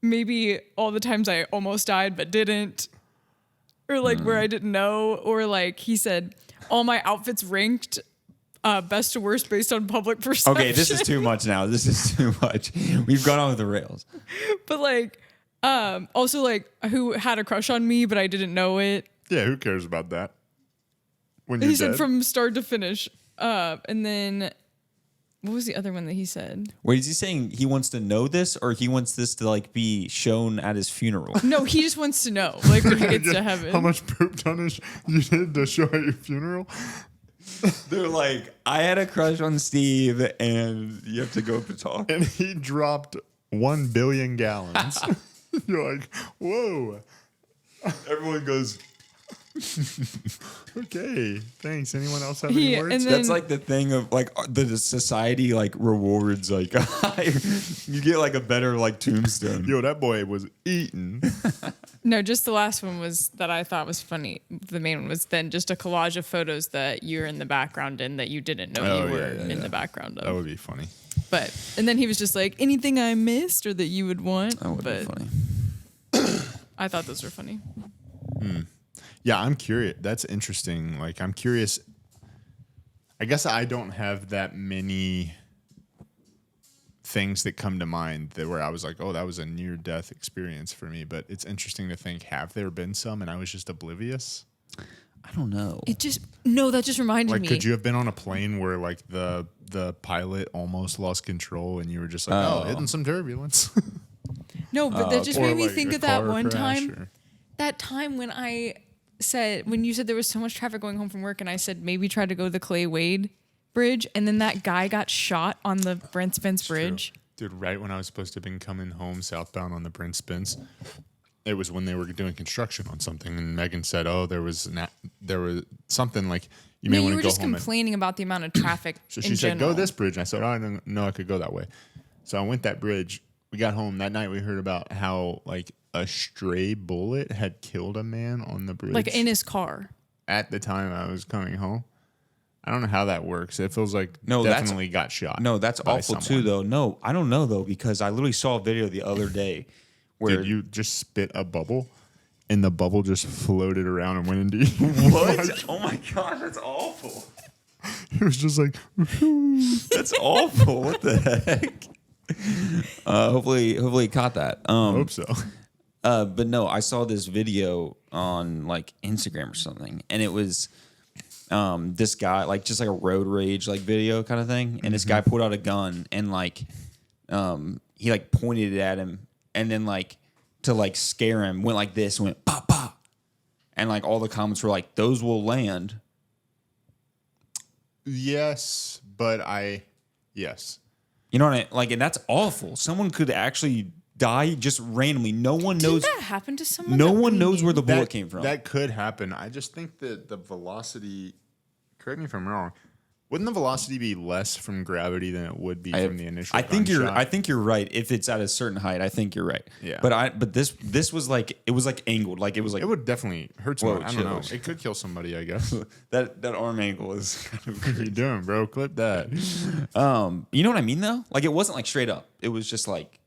[SPEAKER 3] maybe all the times I almost died but didn't, or like where I didn't know, or like he said all my outfits ranked best to worst based on public perception.
[SPEAKER 2] Okay, this is too much now. This is too much. We've gone off the rails.
[SPEAKER 3] But like, also like who had a crush on me but I didn't know it.
[SPEAKER 1] Yeah, who cares about that? When you're
[SPEAKER 3] He said
[SPEAKER 1] dead?
[SPEAKER 3] from start to finish. And then what was the other one that he said?
[SPEAKER 2] Wait, is he saying he wants to know this, or he wants this to like be shown at his funeral?
[SPEAKER 3] No, he just wants to know, like when he gets to heaven.
[SPEAKER 1] How much poop tonnage you did to show at your funeral?
[SPEAKER 2] They're like, I had a crush on Steve, and you have to go up to talk.
[SPEAKER 1] And he dropped 1 billion gallons. You're like, whoa. Everyone goes, okay, thanks. Anyone else have any
[SPEAKER 3] Yeah,
[SPEAKER 1] words?
[SPEAKER 3] and then-
[SPEAKER 2] That's like the thing of like the society like rewards like you get like a better like tombstone.
[SPEAKER 1] Yo, that boy was eating.
[SPEAKER 3] No, just the last one was that I thought was funny. The main one was then just a collage of photos that you're in the background in that you didn't know
[SPEAKER 1] Oh,
[SPEAKER 3] you
[SPEAKER 1] yeah,
[SPEAKER 3] were
[SPEAKER 1] yeah,
[SPEAKER 3] in
[SPEAKER 1] yeah.
[SPEAKER 3] the background
[SPEAKER 1] That
[SPEAKER 3] of.
[SPEAKER 1] would be funny.
[SPEAKER 3] But and then he was just like, anything I missed or that you would want.
[SPEAKER 2] That would
[SPEAKER 3] but
[SPEAKER 2] be funny.
[SPEAKER 3] I thought those were funny.
[SPEAKER 1] Yeah, I'm curious. That's interesting. Like, I'm curious. I guess I don't have that many things that come to mind that where I was like, oh, that was a near-death experience for me. But it's interesting to think, have there been some and I was just oblivious?
[SPEAKER 2] I don't know.
[SPEAKER 3] That just reminded
[SPEAKER 1] Like,
[SPEAKER 3] me.
[SPEAKER 1] could you have been on a plane where like the pilot almost lost control and you were just like, oh, hitting some turbulence?
[SPEAKER 3] No, but that just
[SPEAKER 1] Or
[SPEAKER 3] made me
[SPEAKER 1] like
[SPEAKER 3] think
[SPEAKER 1] a
[SPEAKER 3] of that
[SPEAKER 1] car
[SPEAKER 3] one
[SPEAKER 1] crash
[SPEAKER 3] time.
[SPEAKER 1] or-
[SPEAKER 3] That time when when you said there was so much traffic going home from work, and I said maybe try to go to the Clay Wade Bridge, and then that guy got shot on the Brent Spence Bridge.
[SPEAKER 1] Dude, right when I was supposed to have been coming home southbound on the Brent Spence, it was when they were doing construction on something, and Megan said, "Oh, there was something like you may
[SPEAKER 3] No,
[SPEAKER 1] want
[SPEAKER 3] you
[SPEAKER 1] to
[SPEAKER 3] were
[SPEAKER 1] go
[SPEAKER 3] just
[SPEAKER 1] home."
[SPEAKER 3] complaining about the amount of traffic.
[SPEAKER 1] So she said, "Go this bridge," and I said, "Oh, I didn't know I could go that way." So I went that bridge. We got home that night. We heard about how like a stray bullet had killed a man on the bridge,
[SPEAKER 3] like in his car.
[SPEAKER 1] at the time I was coming home. I don't know how that works. It feels like
[SPEAKER 2] No, that's-
[SPEAKER 1] definitely got shot.
[SPEAKER 2] No, that's
[SPEAKER 1] by
[SPEAKER 2] awful too,
[SPEAKER 1] someone.
[SPEAKER 2] though. No, I don't know though, because I literally saw a video the other day where
[SPEAKER 1] Did you just spit a bubble, and the bubble just floated around and went into you?
[SPEAKER 2] what? Oh my gosh, that's awful.
[SPEAKER 1] It was just like,
[SPEAKER 2] That's awful. What the heck? Hopefully he caught that.
[SPEAKER 1] I hope so.
[SPEAKER 2] But no, I saw this video on like Instagram or something, and it was this guy, like just like a road rage like video kind of thing, and this guy pulled out a gun and like he like pointed it at him, and then like to like scare him went like this, went pop pop, and like all the comments were like, "Those will land."
[SPEAKER 1] Yes, but yes.
[SPEAKER 2] You know what I mean? Like, and that's awful. Someone could actually die just randomly. No one knows.
[SPEAKER 3] Did that happen to someone?
[SPEAKER 2] No
[SPEAKER 3] that
[SPEAKER 2] one
[SPEAKER 3] we
[SPEAKER 2] knows
[SPEAKER 3] knew?
[SPEAKER 2] where the bullet came from.
[SPEAKER 1] That could happen. I just think that the velocity, correct me if I'm wrong, wouldn't the velocity be less from gravity than it would be from the initial
[SPEAKER 2] I think
[SPEAKER 1] gunshot?
[SPEAKER 2] you're right. If it's at a certain height, I think you're right.
[SPEAKER 1] Yeah.
[SPEAKER 2] But this was like, it was like angled, like it was like
[SPEAKER 1] It would definitely hurt
[SPEAKER 2] Whoa,
[SPEAKER 1] someone. I don't know.
[SPEAKER 2] chill.
[SPEAKER 1] It could kill somebody, I guess.
[SPEAKER 2] that arm angle is kind of
[SPEAKER 1] What are you doing, bro? Clip that.
[SPEAKER 2] you know what I mean though? Like it wasn't like straight up. It was just like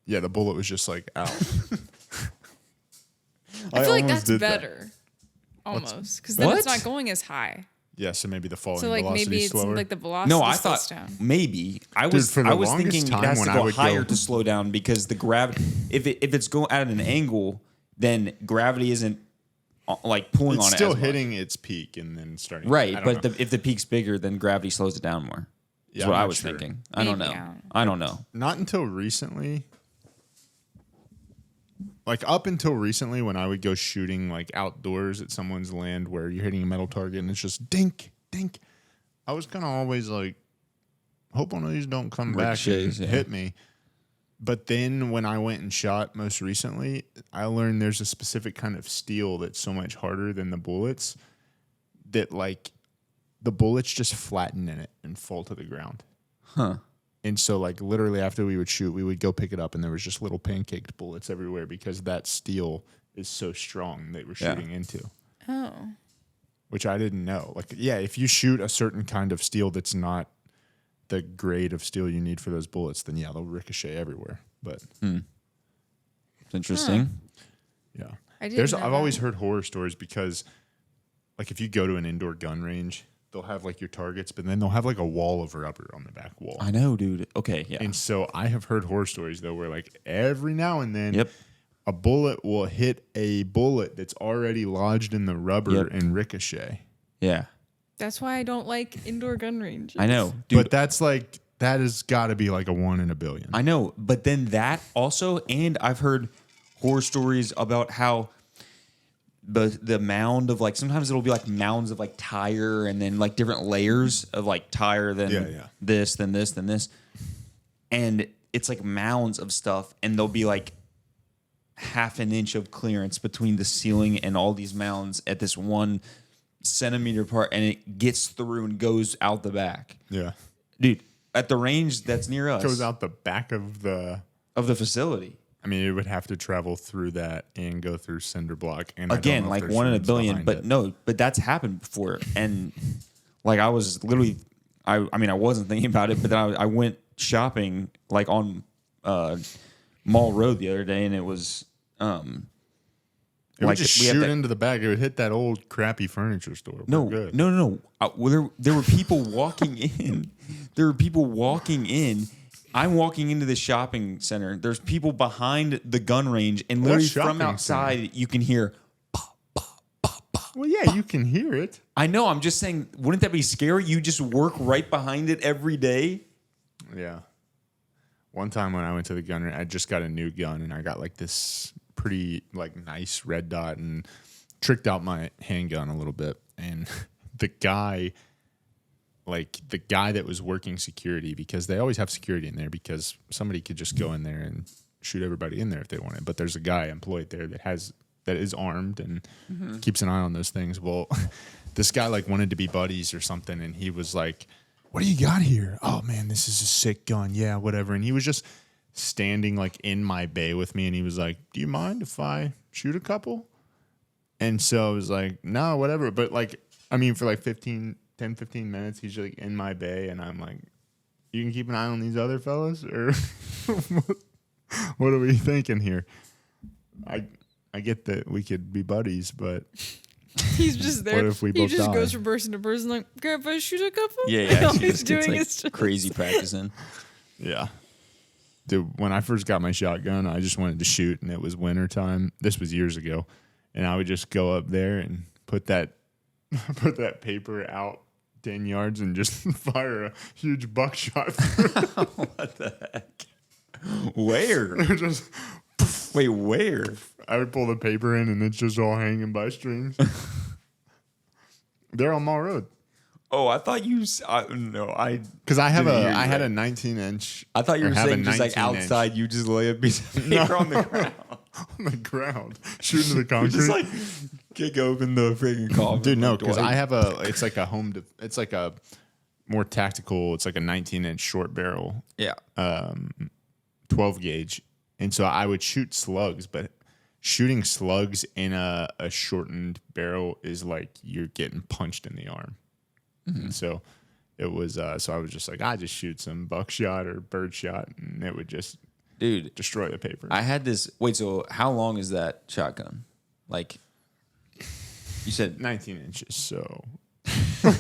[SPEAKER 1] Yeah, the bullet was just like out.
[SPEAKER 3] I feel like
[SPEAKER 1] almost
[SPEAKER 3] that's
[SPEAKER 1] did that.
[SPEAKER 3] better. Almost. Because then it's
[SPEAKER 2] What?
[SPEAKER 3] not going as high.
[SPEAKER 1] Yeah, so maybe the falling
[SPEAKER 3] So like
[SPEAKER 1] velocity
[SPEAKER 3] maybe
[SPEAKER 1] is
[SPEAKER 3] it's
[SPEAKER 1] slower.
[SPEAKER 3] like the velocity
[SPEAKER 2] no, I
[SPEAKER 3] slows
[SPEAKER 2] thought
[SPEAKER 3] down.
[SPEAKER 2] maybe I was
[SPEAKER 1] for the
[SPEAKER 2] I was
[SPEAKER 1] longest
[SPEAKER 2] thinking it
[SPEAKER 1] time
[SPEAKER 2] has
[SPEAKER 1] when
[SPEAKER 2] to
[SPEAKER 1] I
[SPEAKER 2] go
[SPEAKER 1] would
[SPEAKER 2] higher
[SPEAKER 1] go-
[SPEAKER 2] to slow down because the gravity if it's going at an angle, then gravity isn't like pulling
[SPEAKER 1] It's
[SPEAKER 2] on it.
[SPEAKER 1] still
[SPEAKER 2] as much.
[SPEAKER 1] hitting its peak and then starting.
[SPEAKER 2] Right,
[SPEAKER 1] I don't
[SPEAKER 2] but
[SPEAKER 1] know.
[SPEAKER 2] if the peak's bigger, then gravity slows it down more. That's
[SPEAKER 1] Yeah,
[SPEAKER 2] what
[SPEAKER 1] I'm
[SPEAKER 2] I
[SPEAKER 1] not
[SPEAKER 2] was
[SPEAKER 1] sure.
[SPEAKER 2] thinking. I don't
[SPEAKER 3] Maybe,
[SPEAKER 2] know. I don't know.
[SPEAKER 1] Not until recently. Like up until recently, when I would go shooting like outdoors at someone's land where you're hitting a metal target and it's just dink, dink, I was kind of always like, hope one of these don't come back and
[SPEAKER 2] Ricochets, yeah.
[SPEAKER 1] hit me. But then when I went and shot most recently, I learned there's a specific kind of steel that's so much harder than the bullets that like the bullets just flatten in it and fall to the ground.
[SPEAKER 2] Huh.
[SPEAKER 1] And so, like, literally after we would shoot, we would go pick it up, and there was just little pancaked bullets everywhere because that steel is so strong that we're shooting into,
[SPEAKER 3] Oh.
[SPEAKER 1] which I didn't know. Like, yeah, if you shoot a certain kind of steel that's not the grade of steel you need for those bullets, then, yeah, they'll ricochet everywhere. But,
[SPEAKER 2] It's interesting.
[SPEAKER 1] yeah.
[SPEAKER 3] I didn't know
[SPEAKER 1] I've always heard horror stories because, like, if you go to an indoor gun range, they'll have, like, your targets, but then they'll have, like, a wall of rubber on the back wall.
[SPEAKER 2] I know, dude. Okay, yeah.
[SPEAKER 1] And so I have heard horror stories though where like every now and then
[SPEAKER 2] Yep.
[SPEAKER 1] a bullet will hit a bullet that's already lodged in the rubber
[SPEAKER 2] Yep.
[SPEAKER 1] and ricochet.
[SPEAKER 2] Yeah.
[SPEAKER 3] That's why I don't like indoor gun ranges.
[SPEAKER 2] I know, dude.
[SPEAKER 1] But that has got to be like a 1 in a billion.
[SPEAKER 2] I know, but then that also, and I've heard horror stories about how the mound of like sometimes it'll be like mounds of like tire and then like different layers of like tire then
[SPEAKER 1] Yeah.
[SPEAKER 2] this then this then this, and it's like mounds of stuff, and there'll be like half an inch of clearance between the ceiling and all these mounds at this 1 centimeter part, and it gets through and goes out the back,
[SPEAKER 1] Yeah.
[SPEAKER 2] dude. At the range that's near us,
[SPEAKER 1] Goes out the back of the
[SPEAKER 2] facility.
[SPEAKER 1] I mean, it would have to travel through that and go through cinder block. And I don't
[SPEAKER 2] Again,
[SPEAKER 1] know if
[SPEAKER 2] like
[SPEAKER 1] there's
[SPEAKER 2] 1 in a
[SPEAKER 1] rooms
[SPEAKER 2] billion,
[SPEAKER 1] behind
[SPEAKER 2] but
[SPEAKER 1] it.
[SPEAKER 2] no, but that's happened before. And like I was literally, I mean, I wasn't thinking about it, but then I went shopping like on Mall Road the other day, and it was
[SPEAKER 1] It would
[SPEAKER 2] like
[SPEAKER 1] just
[SPEAKER 2] we have
[SPEAKER 1] shoot
[SPEAKER 2] that-
[SPEAKER 1] into the back. It would hit that old crappy furniture store. We're
[SPEAKER 2] no,
[SPEAKER 1] good.
[SPEAKER 2] no. Well, there were people walking in. There were people walking in. I'm walking into the shopping center. There's people behind the gun range, and literally from
[SPEAKER 1] shopping
[SPEAKER 2] outside you can hear.
[SPEAKER 1] Well, yeah, you can hear it.
[SPEAKER 2] I know. I'm just saying, wouldn't that be scary? You just work right behind it every day.
[SPEAKER 1] Yeah. One time when I went to the gun range, I just got a new gun and I got like this pretty like nice red dot and tricked out my handgun a little bit. And the guy that was working security, because they always have security in there because somebody could just go in there and shoot everybody in there if they wanted. But there's a guy employed there that is armed and keeps an eye on those things. Well, this guy like wanted to be buddies or something, and he was like, "What do you got here?" "Oh man, this is a sick gun." "Yeah, whatever." And he was just standing like in my bay with me, and he was like, "Do you mind if I shoot a couple?" And so I was like, "No, whatever." But like, I mean, for like 15 minutes, he's like in my bay, and I'm like, "You can keep an eye on these other fellas, or what are we thinking here?" I get that we could be buddies, but
[SPEAKER 3] He's just there.
[SPEAKER 1] What if we
[SPEAKER 3] he
[SPEAKER 1] both
[SPEAKER 3] just
[SPEAKER 1] die?
[SPEAKER 3] goes from person to person like, Grandpa, shoot a couple?
[SPEAKER 2] Yeah,
[SPEAKER 3] All
[SPEAKER 2] she
[SPEAKER 3] he's
[SPEAKER 2] just gets,
[SPEAKER 3] doing
[SPEAKER 2] like,
[SPEAKER 3] is just
[SPEAKER 2] crazy practicing.
[SPEAKER 1] yeah. Dude, when I first got my shotgun, I just wanted to shoot, and it was winter time. This was years ago, and I would just go up there and put that paper out 10 yards and just fire a huge buckshot through.
[SPEAKER 2] What the heck? Where?
[SPEAKER 1] it. Just,
[SPEAKER 2] Wait, where?
[SPEAKER 1] I would pull the paper in, and it's just all hanging by strings. They're on Mall Road.
[SPEAKER 2] Oh, I thought you. No, I.
[SPEAKER 1] Because I had
[SPEAKER 2] Didn't hear you
[SPEAKER 1] a
[SPEAKER 2] right.
[SPEAKER 1] 19-inch.
[SPEAKER 2] I thought you
[SPEAKER 1] or
[SPEAKER 2] were
[SPEAKER 1] have a
[SPEAKER 2] saying just like
[SPEAKER 1] 19-inch
[SPEAKER 2] outside, you just lay a piece of paper on the ground.
[SPEAKER 1] on the ground, shooting to the
[SPEAKER 2] You
[SPEAKER 1] concrete.
[SPEAKER 2] just like kick open the freaking coffin.
[SPEAKER 1] Dude, no,
[SPEAKER 2] like
[SPEAKER 1] because
[SPEAKER 2] Dwight.
[SPEAKER 1] I have it's like a it's like a more tactical, it's like a 19-inch short barrel,
[SPEAKER 2] Yeah.
[SPEAKER 1] 12 gauge. And so I would shoot slugs, but shooting slugs in a shortened barrel is like you're getting punched in the arm. And so it was, so I was just like, I just shoot some buckshot or birdshot, and it would just
[SPEAKER 2] Dude,
[SPEAKER 1] destroy the paper.
[SPEAKER 2] I had this. Wait, so how long is that shotgun? Like, you said.
[SPEAKER 1] 19 inches, so
[SPEAKER 2] I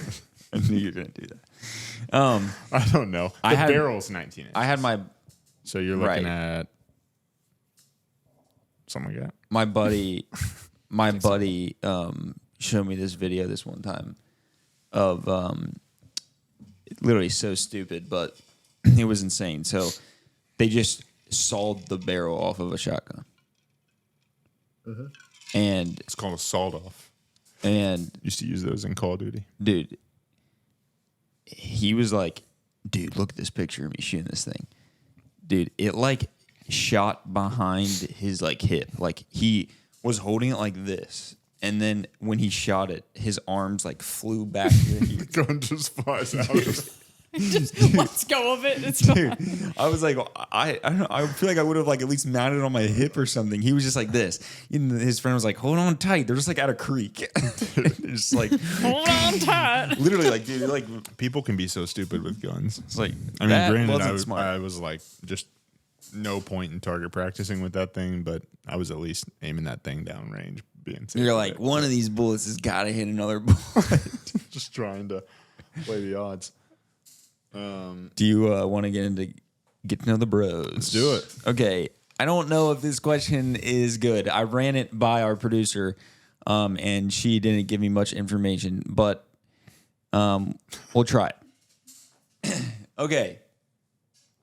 [SPEAKER 2] knew you were gonna do that.
[SPEAKER 1] I don't know. The
[SPEAKER 2] I had-
[SPEAKER 1] barrel's 19 inches.
[SPEAKER 2] I had
[SPEAKER 1] So you're looking
[SPEAKER 2] Right.
[SPEAKER 1] at something like that.
[SPEAKER 2] my buddy my buddy showed me this video this one time of literally so stupid, but it was insane. So they just sawed the barrel off of a shotgun. And
[SPEAKER 1] It's called a sawed off.
[SPEAKER 2] and
[SPEAKER 1] Used to use those in Call of Duty.
[SPEAKER 2] dude, he was like, dude, look at this picture of me shooting this thing. Dude, it like shot behind his like hip. Like he was holding it like this. And then when he shot it, his arms like flew back.
[SPEAKER 1] The gun just flies out.
[SPEAKER 3] Just let's go of it. It's fine.
[SPEAKER 2] Dude, I was like, I don't know. I feel like I would have like at least mounted on my hip or something. He was just like this. And his friend was like, hold on tight. They're just like at a creek. Just like
[SPEAKER 3] Hold on tight.
[SPEAKER 2] literally like, dude, like
[SPEAKER 1] People can be so stupid with guns.
[SPEAKER 2] it's like
[SPEAKER 1] I mean,
[SPEAKER 2] that
[SPEAKER 1] granted,
[SPEAKER 2] wasn't smart.
[SPEAKER 1] I was like just no point in target practicing with that thing, but I was at least aiming that thing down range. Being safe
[SPEAKER 2] You're
[SPEAKER 1] with
[SPEAKER 2] like,
[SPEAKER 1] it.
[SPEAKER 2] one of these bullets has got to hit another bullet.
[SPEAKER 1] Just trying to play the odds.
[SPEAKER 2] Do you want to get to know the bros?
[SPEAKER 1] Let's do it.
[SPEAKER 2] Okay. I don't know if this question is good. I ran it by our producer, and she didn't give me much information, but we'll try it. Okay.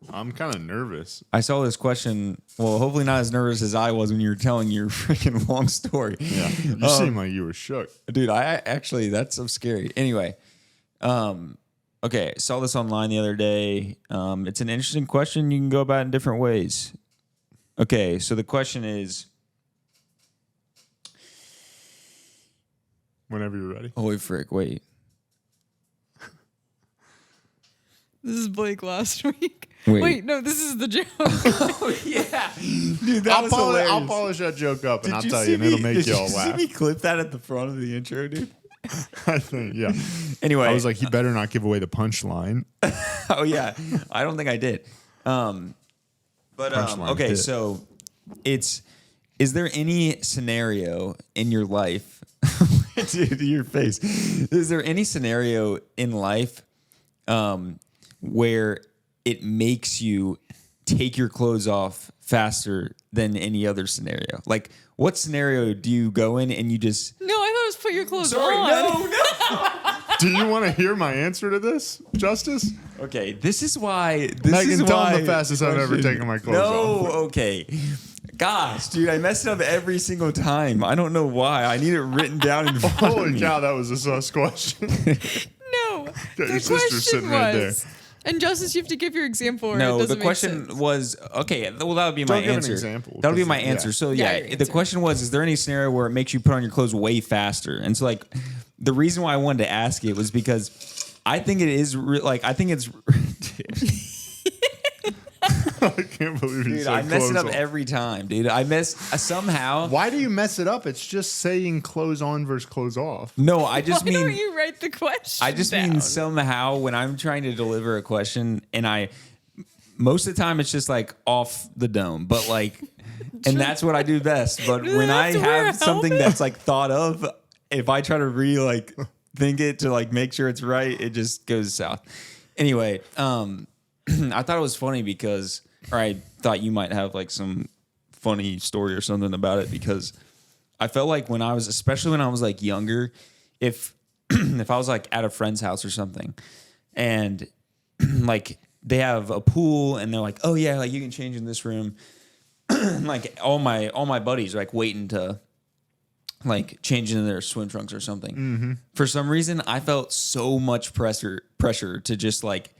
[SPEAKER 1] I'm kind of nervous.
[SPEAKER 2] I saw this question. Well, hopefully not as nervous as I was when you were telling your freaking long story.
[SPEAKER 1] Yeah, you seem like you were shook.
[SPEAKER 2] Dude, I actually, that's so scary. Anyway, okay, saw this online the other day. It's an interesting question. You can go about it in different ways. Okay, so the question is,
[SPEAKER 1] Whenever you're ready.
[SPEAKER 2] holy frick, wait.
[SPEAKER 3] This is Blake last week.
[SPEAKER 2] Wait.
[SPEAKER 3] Wait, no, this is the joke.
[SPEAKER 2] Oh, yeah. Dude, that was hilarious.
[SPEAKER 1] I'll polish that joke up and I'll tell
[SPEAKER 2] see
[SPEAKER 1] you, and it'll
[SPEAKER 2] me-
[SPEAKER 1] make
[SPEAKER 2] did
[SPEAKER 1] you all
[SPEAKER 2] you
[SPEAKER 1] laugh.
[SPEAKER 2] see me clip that at the front of the intro, dude?
[SPEAKER 1] I think, yeah.
[SPEAKER 2] Anyway.
[SPEAKER 1] I was like, he better not give away the punchline.
[SPEAKER 2] Oh yeah, I don't think I did.
[SPEAKER 1] Punchline
[SPEAKER 2] Okay,
[SPEAKER 1] hit.
[SPEAKER 2] so is there any scenario in your life, dude, your face? Is there any scenario in life where it makes you take your clothes off faster than any other scenario? Like, what scenario do you go in and you just?
[SPEAKER 3] No, I thought it was put your clothes
[SPEAKER 2] Sorry,
[SPEAKER 3] on.
[SPEAKER 2] no.
[SPEAKER 1] Do you want to hear my answer to this, Justice?
[SPEAKER 2] Okay, this is why.
[SPEAKER 1] Megan, tell him the fastest I've ever taken my clothes off.
[SPEAKER 2] No, okay. Gosh, dude, I mess it up every single time. I don't know why. I need it written down in front of
[SPEAKER 1] Holy
[SPEAKER 2] me.
[SPEAKER 1] cow, that was a sus question.
[SPEAKER 3] No,
[SPEAKER 1] your
[SPEAKER 3] the
[SPEAKER 1] sister
[SPEAKER 3] question
[SPEAKER 1] sitting right there.
[SPEAKER 3] was, and Justice, you have to give your example. Or it
[SPEAKER 2] No,
[SPEAKER 3] doesn't
[SPEAKER 2] the
[SPEAKER 3] make
[SPEAKER 2] question
[SPEAKER 3] sense.
[SPEAKER 2] was okay. Well, that would be my
[SPEAKER 1] Don't give an
[SPEAKER 2] answer.
[SPEAKER 1] example,
[SPEAKER 2] That would be
[SPEAKER 1] 'cause,
[SPEAKER 2] my
[SPEAKER 1] yeah.
[SPEAKER 2] answer. So
[SPEAKER 3] Yeah,
[SPEAKER 2] yeah,
[SPEAKER 3] your
[SPEAKER 2] the
[SPEAKER 3] answer.
[SPEAKER 2] question was: is there any scenario where it makes you put on your clothes way faster? And so, like, the reason why I wanted to ask it was because I think it is I think it's.
[SPEAKER 1] I can't believe you
[SPEAKER 2] Dude,
[SPEAKER 1] said
[SPEAKER 2] I mess it
[SPEAKER 1] clothes
[SPEAKER 2] up
[SPEAKER 1] on.
[SPEAKER 2] every time, dude. I mess somehow.
[SPEAKER 1] Why do you mess it up? It's just saying clothes on versus clothes off.
[SPEAKER 2] No, I just
[SPEAKER 3] Why
[SPEAKER 2] mean.
[SPEAKER 3] don't you write the question?
[SPEAKER 2] I just
[SPEAKER 3] down?
[SPEAKER 2] mean somehow when I'm trying to deliver a question and most of the time it's just like off the dome, but like, and that's what I do best. But
[SPEAKER 3] Do they
[SPEAKER 2] when
[SPEAKER 3] have
[SPEAKER 2] I
[SPEAKER 3] to wear a
[SPEAKER 2] have something
[SPEAKER 3] helmet?
[SPEAKER 2] that's like thought of, if I try to think it to like make sure it's right, it just goes south. Anyway, I thought it was funny because, or I thought you might have like some funny story or something about it because I felt like especially when I was like younger, if I was like at a friend's house or something and like they have a pool and they're like, oh yeah, like you can change in this room. Like all my buddies are like waiting to like change into their swim trunks or something.
[SPEAKER 1] Mm-hmm.
[SPEAKER 2] For some reason, I felt so much pressure to just like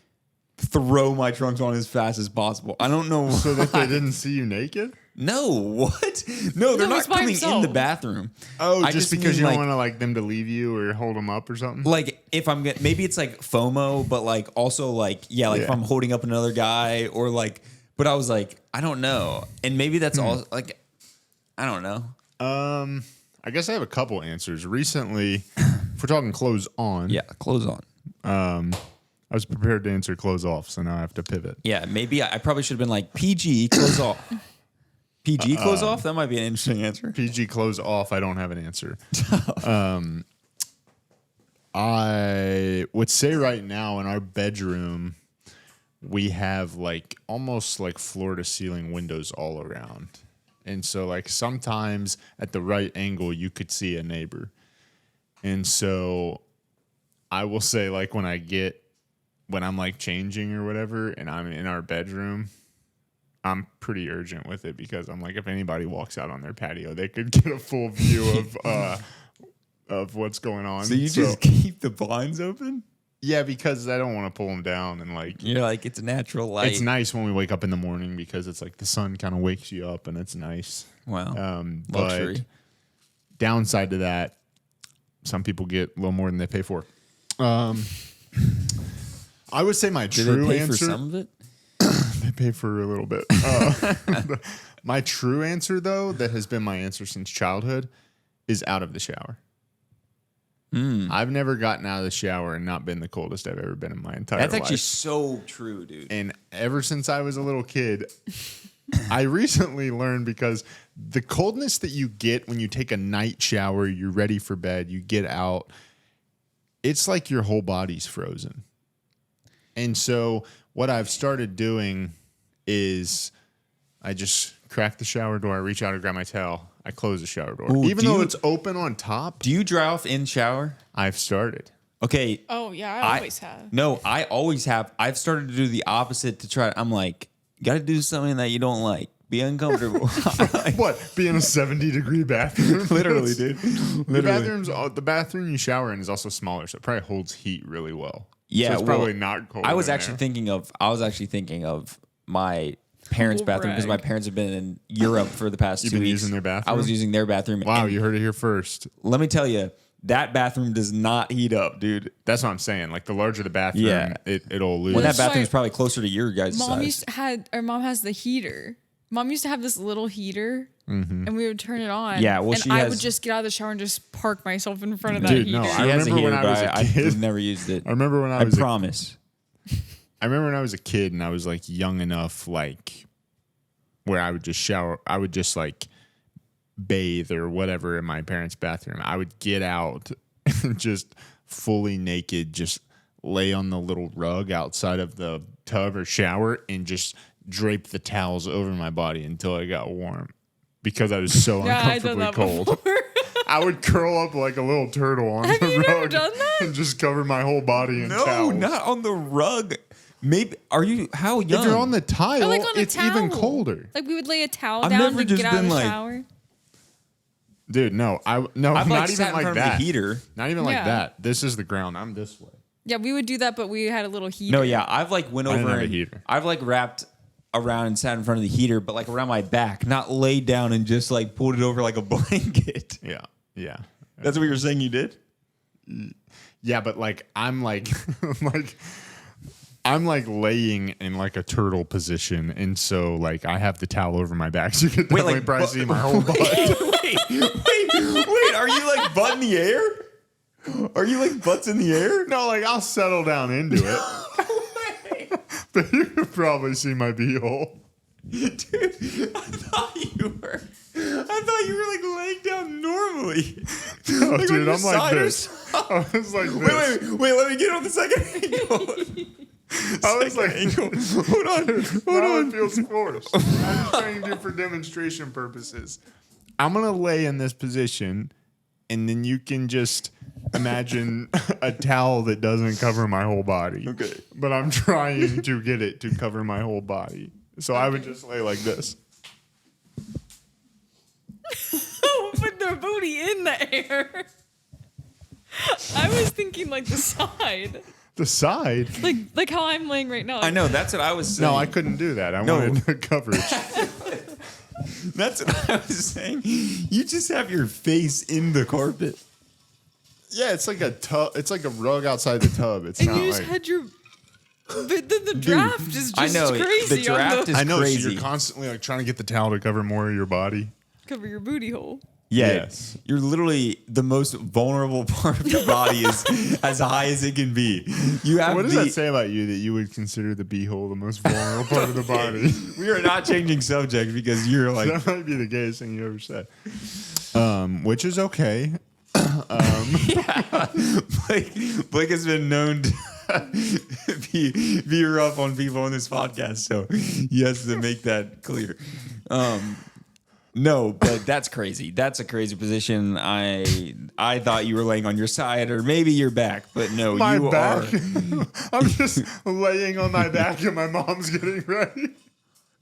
[SPEAKER 2] throw my trunks on as fast as possible. I don't know.
[SPEAKER 1] So that they didn't see you naked?
[SPEAKER 2] No, what? No, they're
[SPEAKER 3] No,
[SPEAKER 2] not
[SPEAKER 3] it's by
[SPEAKER 2] coming in
[SPEAKER 3] himself.
[SPEAKER 2] the bathroom.
[SPEAKER 1] Oh,
[SPEAKER 2] I
[SPEAKER 1] just
[SPEAKER 2] mean,
[SPEAKER 1] because you
[SPEAKER 2] like,
[SPEAKER 1] don't want to like them to leave you or hold them up or something?
[SPEAKER 2] like if I'm maybe it's like FOMO, but like also like if
[SPEAKER 1] Yeah.
[SPEAKER 2] I'm holding up another guy or like, but I was like, I don't know, and maybe that's all like, I don't know.
[SPEAKER 1] I guess I have a couple answers. Recently, if we're talking clothes on,
[SPEAKER 2] Yeah, clothes on.
[SPEAKER 1] I was prepared to answer clothes off, so now I have to pivot.
[SPEAKER 2] Yeah, maybe I probably should have been like PG clothes off. PG clothes off. That might be an interesting answer.
[SPEAKER 1] PG clothes off, I don't have an answer. I would say right now in our bedroom, we have like almost like floor to ceiling windows all around. And so like sometimes at the right angle, you could see a neighbor. And so I will say like when I'm like changing or whatever and I'm in our bedroom, I'm pretty urgent with it because I'm like, if anybody walks out on their patio, they could get a full view of what's going on.
[SPEAKER 2] So you just keep the blinds open?
[SPEAKER 1] Yeah, because I don't want to pull them down and like
[SPEAKER 2] You're like, it's a natural light.
[SPEAKER 1] it's nice when we wake up in the morning because it's like the sun kind of wakes you up and it's nice.
[SPEAKER 2] Wow.
[SPEAKER 1] But
[SPEAKER 2] Luxury.
[SPEAKER 1] downside to that, some people get a little more than they pay for. I would say my
[SPEAKER 2] Did
[SPEAKER 1] true
[SPEAKER 2] they pay
[SPEAKER 1] answer.
[SPEAKER 2] for some of it?
[SPEAKER 1] They pay for a little bit. My true answer, though, that has been my answer since childhood, is out of the shower. I've never gotten out of the shower and not been the coldest I've ever been in my entire life.
[SPEAKER 2] That's actually so true, dude.
[SPEAKER 1] And ever since I was a little kid, I recently learned because the coldness that you get when you take a night shower, you're ready for bed, you get out, it's like your whole body's frozen. And so what I've started doing is I just crack the shower door, I reach out and grab my towel, I close the shower door.
[SPEAKER 2] Ooh,
[SPEAKER 1] Even though it's open on top,
[SPEAKER 2] Do you dry off in shower?
[SPEAKER 1] I've started.
[SPEAKER 2] Okay.
[SPEAKER 3] Oh yeah, I always have.
[SPEAKER 2] No, I always have. I've started to do the opposite to try. I'm like, got to do something that you don't like. Be uncomfortable.
[SPEAKER 1] What? Be in a 70-degree bathroom?
[SPEAKER 2] Literally, dude.
[SPEAKER 1] The bathroom you shower in is also smaller, so it probably holds heat really well.
[SPEAKER 2] Yeah,
[SPEAKER 1] so it's
[SPEAKER 2] well,
[SPEAKER 1] probably not cold.
[SPEAKER 2] I was
[SPEAKER 1] in
[SPEAKER 2] actually
[SPEAKER 1] there.
[SPEAKER 2] thinking of my parents' bathroom because my parents have been in Europe for the past 2
[SPEAKER 1] been
[SPEAKER 2] weeks.
[SPEAKER 1] using their bathroom?
[SPEAKER 2] I was using their bathroom.
[SPEAKER 1] Wow,
[SPEAKER 2] and
[SPEAKER 1] you heard it here first.
[SPEAKER 2] let me tell you, that bathroom does not heat up, dude.
[SPEAKER 1] That's what I'm saying. Like the larger the bathroom,
[SPEAKER 2] Yeah.
[SPEAKER 1] it'll lose.
[SPEAKER 2] Well, that
[SPEAKER 3] That's why
[SPEAKER 2] bathroom's probably closer to your guys'
[SPEAKER 3] Mom
[SPEAKER 2] size.
[SPEAKER 3] Mom has the heater. Mom used to have this little heater, and we would turn it on.
[SPEAKER 2] Yeah, well,
[SPEAKER 3] and
[SPEAKER 2] she
[SPEAKER 3] I
[SPEAKER 2] has-
[SPEAKER 3] would just get out of the shower and just park myself in front of that
[SPEAKER 1] Dude,
[SPEAKER 3] heater.
[SPEAKER 1] no,
[SPEAKER 2] She
[SPEAKER 1] I
[SPEAKER 2] has a
[SPEAKER 1] remember
[SPEAKER 2] heater,
[SPEAKER 1] when I was
[SPEAKER 2] but
[SPEAKER 1] a
[SPEAKER 2] I've
[SPEAKER 1] kid.
[SPEAKER 2] never used it.
[SPEAKER 1] I remember when I
[SPEAKER 2] I
[SPEAKER 1] was.
[SPEAKER 2] promise.
[SPEAKER 1] I remember when I was a kid and I was like young enough, like where I would just shower. I would just like bathe or whatever in my parents' bathroom. I would get out and just fully naked, just lay on the little rug outside of the tub or shower and just drape the towels over my body until I got warm because I was so
[SPEAKER 3] Yeah, I've done
[SPEAKER 1] uncomfortably
[SPEAKER 3] that
[SPEAKER 1] cold.
[SPEAKER 3] before.
[SPEAKER 1] I would curl up like a little turtle on
[SPEAKER 3] Have
[SPEAKER 1] the
[SPEAKER 3] you
[SPEAKER 1] rug
[SPEAKER 3] never done that?
[SPEAKER 1] and just cover my whole body in
[SPEAKER 2] No,
[SPEAKER 1] towels.
[SPEAKER 2] not on the rug. Maybe how young?
[SPEAKER 1] If you're on the tile,
[SPEAKER 3] Or like on a
[SPEAKER 1] it's
[SPEAKER 3] towel.
[SPEAKER 1] even colder.
[SPEAKER 3] Like we would lay a towel
[SPEAKER 2] I've
[SPEAKER 3] down
[SPEAKER 2] never
[SPEAKER 3] to
[SPEAKER 2] just
[SPEAKER 3] get out of
[SPEAKER 2] been
[SPEAKER 3] the
[SPEAKER 2] like-
[SPEAKER 3] shower.
[SPEAKER 1] Dude, no,
[SPEAKER 2] I've
[SPEAKER 1] not
[SPEAKER 2] like
[SPEAKER 1] even
[SPEAKER 2] sat in
[SPEAKER 1] like
[SPEAKER 2] front
[SPEAKER 1] that.
[SPEAKER 2] of the heater.
[SPEAKER 1] Not even like
[SPEAKER 3] Yeah.
[SPEAKER 1] that. This is the ground. I'm this way.
[SPEAKER 3] Yeah, we would do that, but we had a little heater.
[SPEAKER 2] No, yeah, I've like went
[SPEAKER 1] I didn't
[SPEAKER 2] over
[SPEAKER 1] have a
[SPEAKER 2] and
[SPEAKER 1] heater.
[SPEAKER 2] I've like wrapped around and sat in front of the heater, but like around my back, not laid down and just like pulled it over like a blanket.
[SPEAKER 1] Yeah, yeah,
[SPEAKER 2] That's what you're saying you did?
[SPEAKER 1] yeah. But like, I'm like, I'm like laying in like a turtle position, and so like I have the towel over my back, so you could definitely
[SPEAKER 2] like,
[SPEAKER 1] probably see my whole butt.
[SPEAKER 2] wait, are you like butt in the air? Are you like butts in the air?
[SPEAKER 1] No, like I'll settle down into it, but you could probably see my beehole.
[SPEAKER 2] Dude, I thought you were like laying down normally.
[SPEAKER 1] No,
[SPEAKER 2] Like,
[SPEAKER 1] dude,
[SPEAKER 2] on your
[SPEAKER 1] I'm like
[SPEAKER 2] side or
[SPEAKER 1] this. I was like this.
[SPEAKER 2] Wait, let me get on the second angle.
[SPEAKER 1] I was like,
[SPEAKER 2] Hold on.
[SPEAKER 1] Now it feels forced. I'm just trying to do it for demonstration purposes. I'm gonna lay in this position, and then you can just imagine a towel that doesn't cover my whole body.
[SPEAKER 2] Okay.
[SPEAKER 1] But I'm trying to get it to cover my whole body. So I would just lay like this.
[SPEAKER 3] Put their booty in the air. I was thinking like the side,
[SPEAKER 1] The side?
[SPEAKER 3] like how I'm laying right now.
[SPEAKER 2] I know, that's what I was saying.
[SPEAKER 1] No, I couldn't do that. I
[SPEAKER 2] No.
[SPEAKER 1] wanted the coverage.
[SPEAKER 2] That's what I was saying. You just have your face in the carpet.
[SPEAKER 1] Yeah, it's like a tub. It's like a rug outside the tub. It's
[SPEAKER 3] And
[SPEAKER 1] not
[SPEAKER 3] you just
[SPEAKER 1] like.
[SPEAKER 3] had your. The draft is just
[SPEAKER 2] I know, the
[SPEAKER 3] crazy.
[SPEAKER 2] draft
[SPEAKER 3] on the,
[SPEAKER 2] is
[SPEAKER 1] I know. So
[SPEAKER 2] crazy.
[SPEAKER 1] you're constantly like trying to get the towel to cover more of your body.
[SPEAKER 3] cover your booty hole.
[SPEAKER 2] Yeah,
[SPEAKER 1] Yes.
[SPEAKER 2] you're literally the most vulnerable part of your body is as high as it can be. You have
[SPEAKER 1] What does that say about you that you would consider the beehole the most vulnerable part of the body?
[SPEAKER 2] We are not changing subject because you're like
[SPEAKER 1] That might be the gayest thing you ever said. Which is okay.
[SPEAKER 2] Blake has been known to be rough on people on this podcast, so he has to make that clear. No, but that's crazy. That's a crazy position. I thought you were laying on your side or maybe your back, but no,
[SPEAKER 1] My
[SPEAKER 2] you
[SPEAKER 1] back.
[SPEAKER 2] are.
[SPEAKER 1] I'm just laying on my back and my mom's getting ready.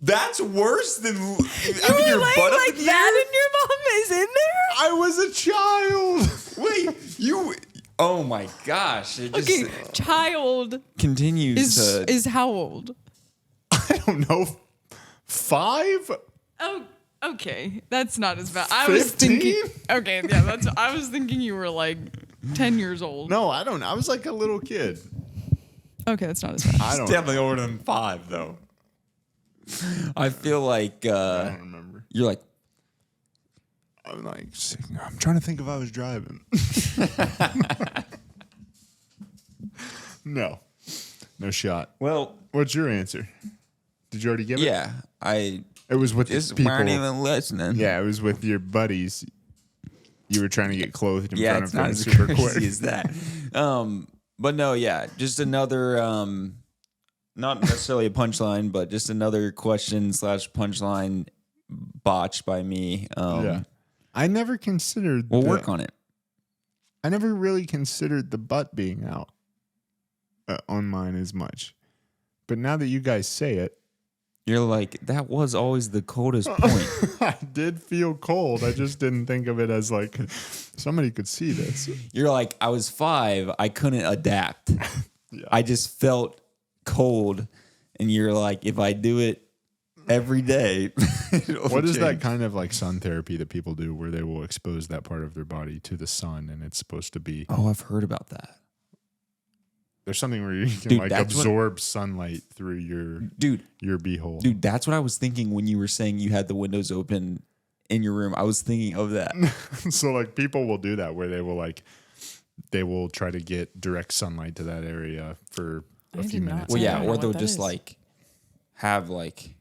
[SPEAKER 2] That's worse than
[SPEAKER 3] You
[SPEAKER 2] having
[SPEAKER 3] were
[SPEAKER 2] your
[SPEAKER 3] laying
[SPEAKER 2] butt up
[SPEAKER 3] like
[SPEAKER 2] in the
[SPEAKER 3] that
[SPEAKER 2] air?
[SPEAKER 3] and your mom is in there?
[SPEAKER 1] I was a child.
[SPEAKER 2] Wait, you. Oh my gosh! It just
[SPEAKER 3] Okay, child
[SPEAKER 2] continues to.
[SPEAKER 3] is how old?
[SPEAKER 1] I don't know. 5?
[SPEAKER 3] Oh, okay. That's not as bad. I was
[SPEAKER 1] 15?
[SPEAKER 3] thinking. Okay, yeah, I was thinking you were like 10 years old.
[SPEAKER 1] No, I don't know. I was like a little kid.
[SPEAKER 3] Okay, that's not as bad.
[SPEAKER 1] I don't
[SPEAKER 2] Definitely older than 5, though. I feel like
[SPEAKER 1] I don't remember.
[SPEAKER 2] you're like.
[SPEAKER 1] I'm like, I'm trying to think if I was driving. No shot.
[SPEAKER 2] Well,
[SPEAKER 1] What's your answer? Did you already give it?
[SPEAKER 2] yeah, I
[SPEAKER 1] It was with
[SPEAKER 2] just
[SPEAKER 1] the people.
[SPEAKER 2] weren't even listening.
[SPEAKER 1] Yeah, it was with your buddies. You were trying to get clothed in
[SPEAKER 2] Yeah,
[SPEAKER 1] front
[SPEAKER 2] it's
[SPEAKER 1] of
[SPEAKER 2] not
[SPEAKER 1] them
[SPEAKER 2] as
[SPEAKER 1] super
[SPEAKER 2] crazy
[SPEAKER 1] quick.
[SPEAKER 2] as that. But no, yeah, just another, not necessarily a punchline, but just another question / punchline botched by me.
[SPEAKER 1] Yeah. I never considered
[SPEAKER 2] We'll work on it.
[SPEAKER 1] I never really considered the butt being out on mine as much. But now that you guys say it,
[SPEAKER 2] You're like, that was always the coldest point.
[SPEAKER 1] I did feel cold. I just didn't think of it as like somebody could see this.
[SPEAKER 2] You're like, I was 5. I couldn't adapt.
[SPEAKER 1] Yeah.
[SPEAKER 2] I just felt cold. And you're like, if I do it every day.
[SPEAKER 1] What is that kind of like sun therapy that people do where they will expose that part of their body to the sun and it's supposed to be
[SPEAKER 2] Oh, I've heard about that.
[SPEAKER 1] there's something where you can
[SPEAKER 2] Dude,
[SPEAKER 1] like
[SPEAKER 2] that's what-
[SPEAKER 1] absorb sunlight through your beehole.
[SPEAKER 2] Dude, that's what I was thinking when you were saying you had the windows open in your room. I was thinking of that.
[SPEAKER 1] So like people will do that where they will try to get direct sunlight to that area for a
[SPEAKER 3] I
[SPEAKER 1] few
[SPEAKER 3] did not
[SPEAKER 1] minutes.
[SPEAKER 2] Well,
[SPEAKER 3] I
[SPEAKER 2] yeah,
[SPEAKER 3] don't know
[SPEAKER 2] or
[SPEAKER 3] what
[SPEAKER 2] they'll
[SPEAKER 3] that
[SPEAKER 2] just
[SPEAKER 3] is.
[SPEAKER 2] like have like,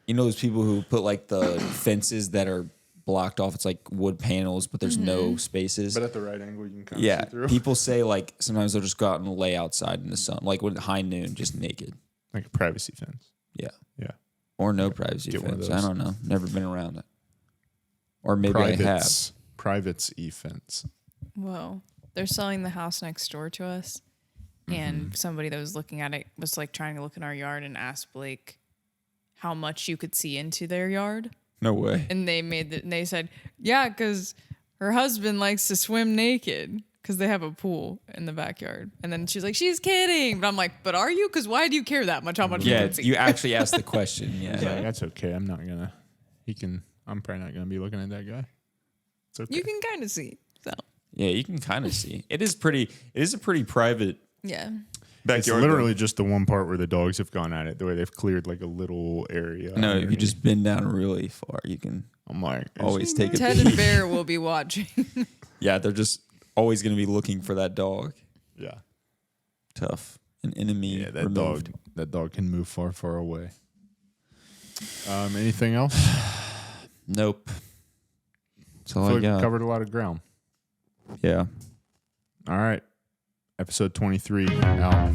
[SPEAKER 2] you know, those people who put like the fences that are blocked off. It's like wood panels, but there's no spaces.
[SPEAKER 1] But at the right angle you can kind of
[SPEAKER 2] Yeah,
[SPEAKER 1] see through.
[SPEAKER 2] people say like sometimes they'll just go out and lay outside in the sun, like when high noon, just naked.
[SPEAKER 1] Like a privacy fence.
[SPEAKER 2] Yeah,
[SPEAKER 1] Yeah.
[SPEAKER 2] or no privacy
[SPEAKER 1] Get one of
[SPEAKER 2] fence. I
[SPEAKER 1] those.
[SPEAKER 2] don't know. Never been around it. Or maybe I have.
[SPEAKER 1] Private's e-fence.
[SPEAKER 3] Whoa. They're selling the house next door to us. And somebody that was looking at it was like trying to look in our yard and asked Blake how much you could see into their yard.
[SPEAKER 2] No way.
[SPEAKER 3] And they said, yeah, because her husband likes to swim naked because they have a pool in the backyard. And then she's like, she's kidding. But I'm like, but are you? Because why do you care that much how much you
[SPEAKER 2] Yeah,
[SPEAKER 3] can see?
[SPEAKER 2] you actually asked the question. Yeah.
[SPEAKER 1] Yeah, that's okay. I'm probably not gonna be looking at that guy. It's okay.
[SPEAKER 3] You can kind of see. So,
[SPEAKER 2] Yeah, you can kind of see. It is a pretty private
[SPEAKER 3] yeah.
[SPEAKER 2] backyard.
[SPEAKER 1] It's literally just the one part where the dogs have gone at it, the way they've cleared like a little area.
[SPEAKER 2] No, if you
[SPEAKER 1] underneath.
[SPEAKER 2] just bend down really far, you can
[SPEAKER 1] I'm like,
[SPEAKER 2] always take a
[SPEAKER 3] Ted
[SPEAKER 2] peek.
[SPEAKER 3] and Bear will be watching.
[SPEAKER 2] Yeah, they're just always going to be looking for that dog.
[SPEAKER 1] yeah.
[SPEAKER 2] Tough. An enemy
[SPEAKER 1] Yeah, that
[SPEAKER 2] removed.
[SPEAKER 1] dog can move far, far away. Anything else?
[SPEAKER 2] Nope. That's all
[SPEAKER 1] I
[SPEAKER 2] I
[SPEAKER 1] feel like we
[SPEAKER 2] got.
[SPEAKER 1] covered a lot of ground.
[SPEAKER 2] Yeah.
[SPEAKER 1] All right. Episode 23 out.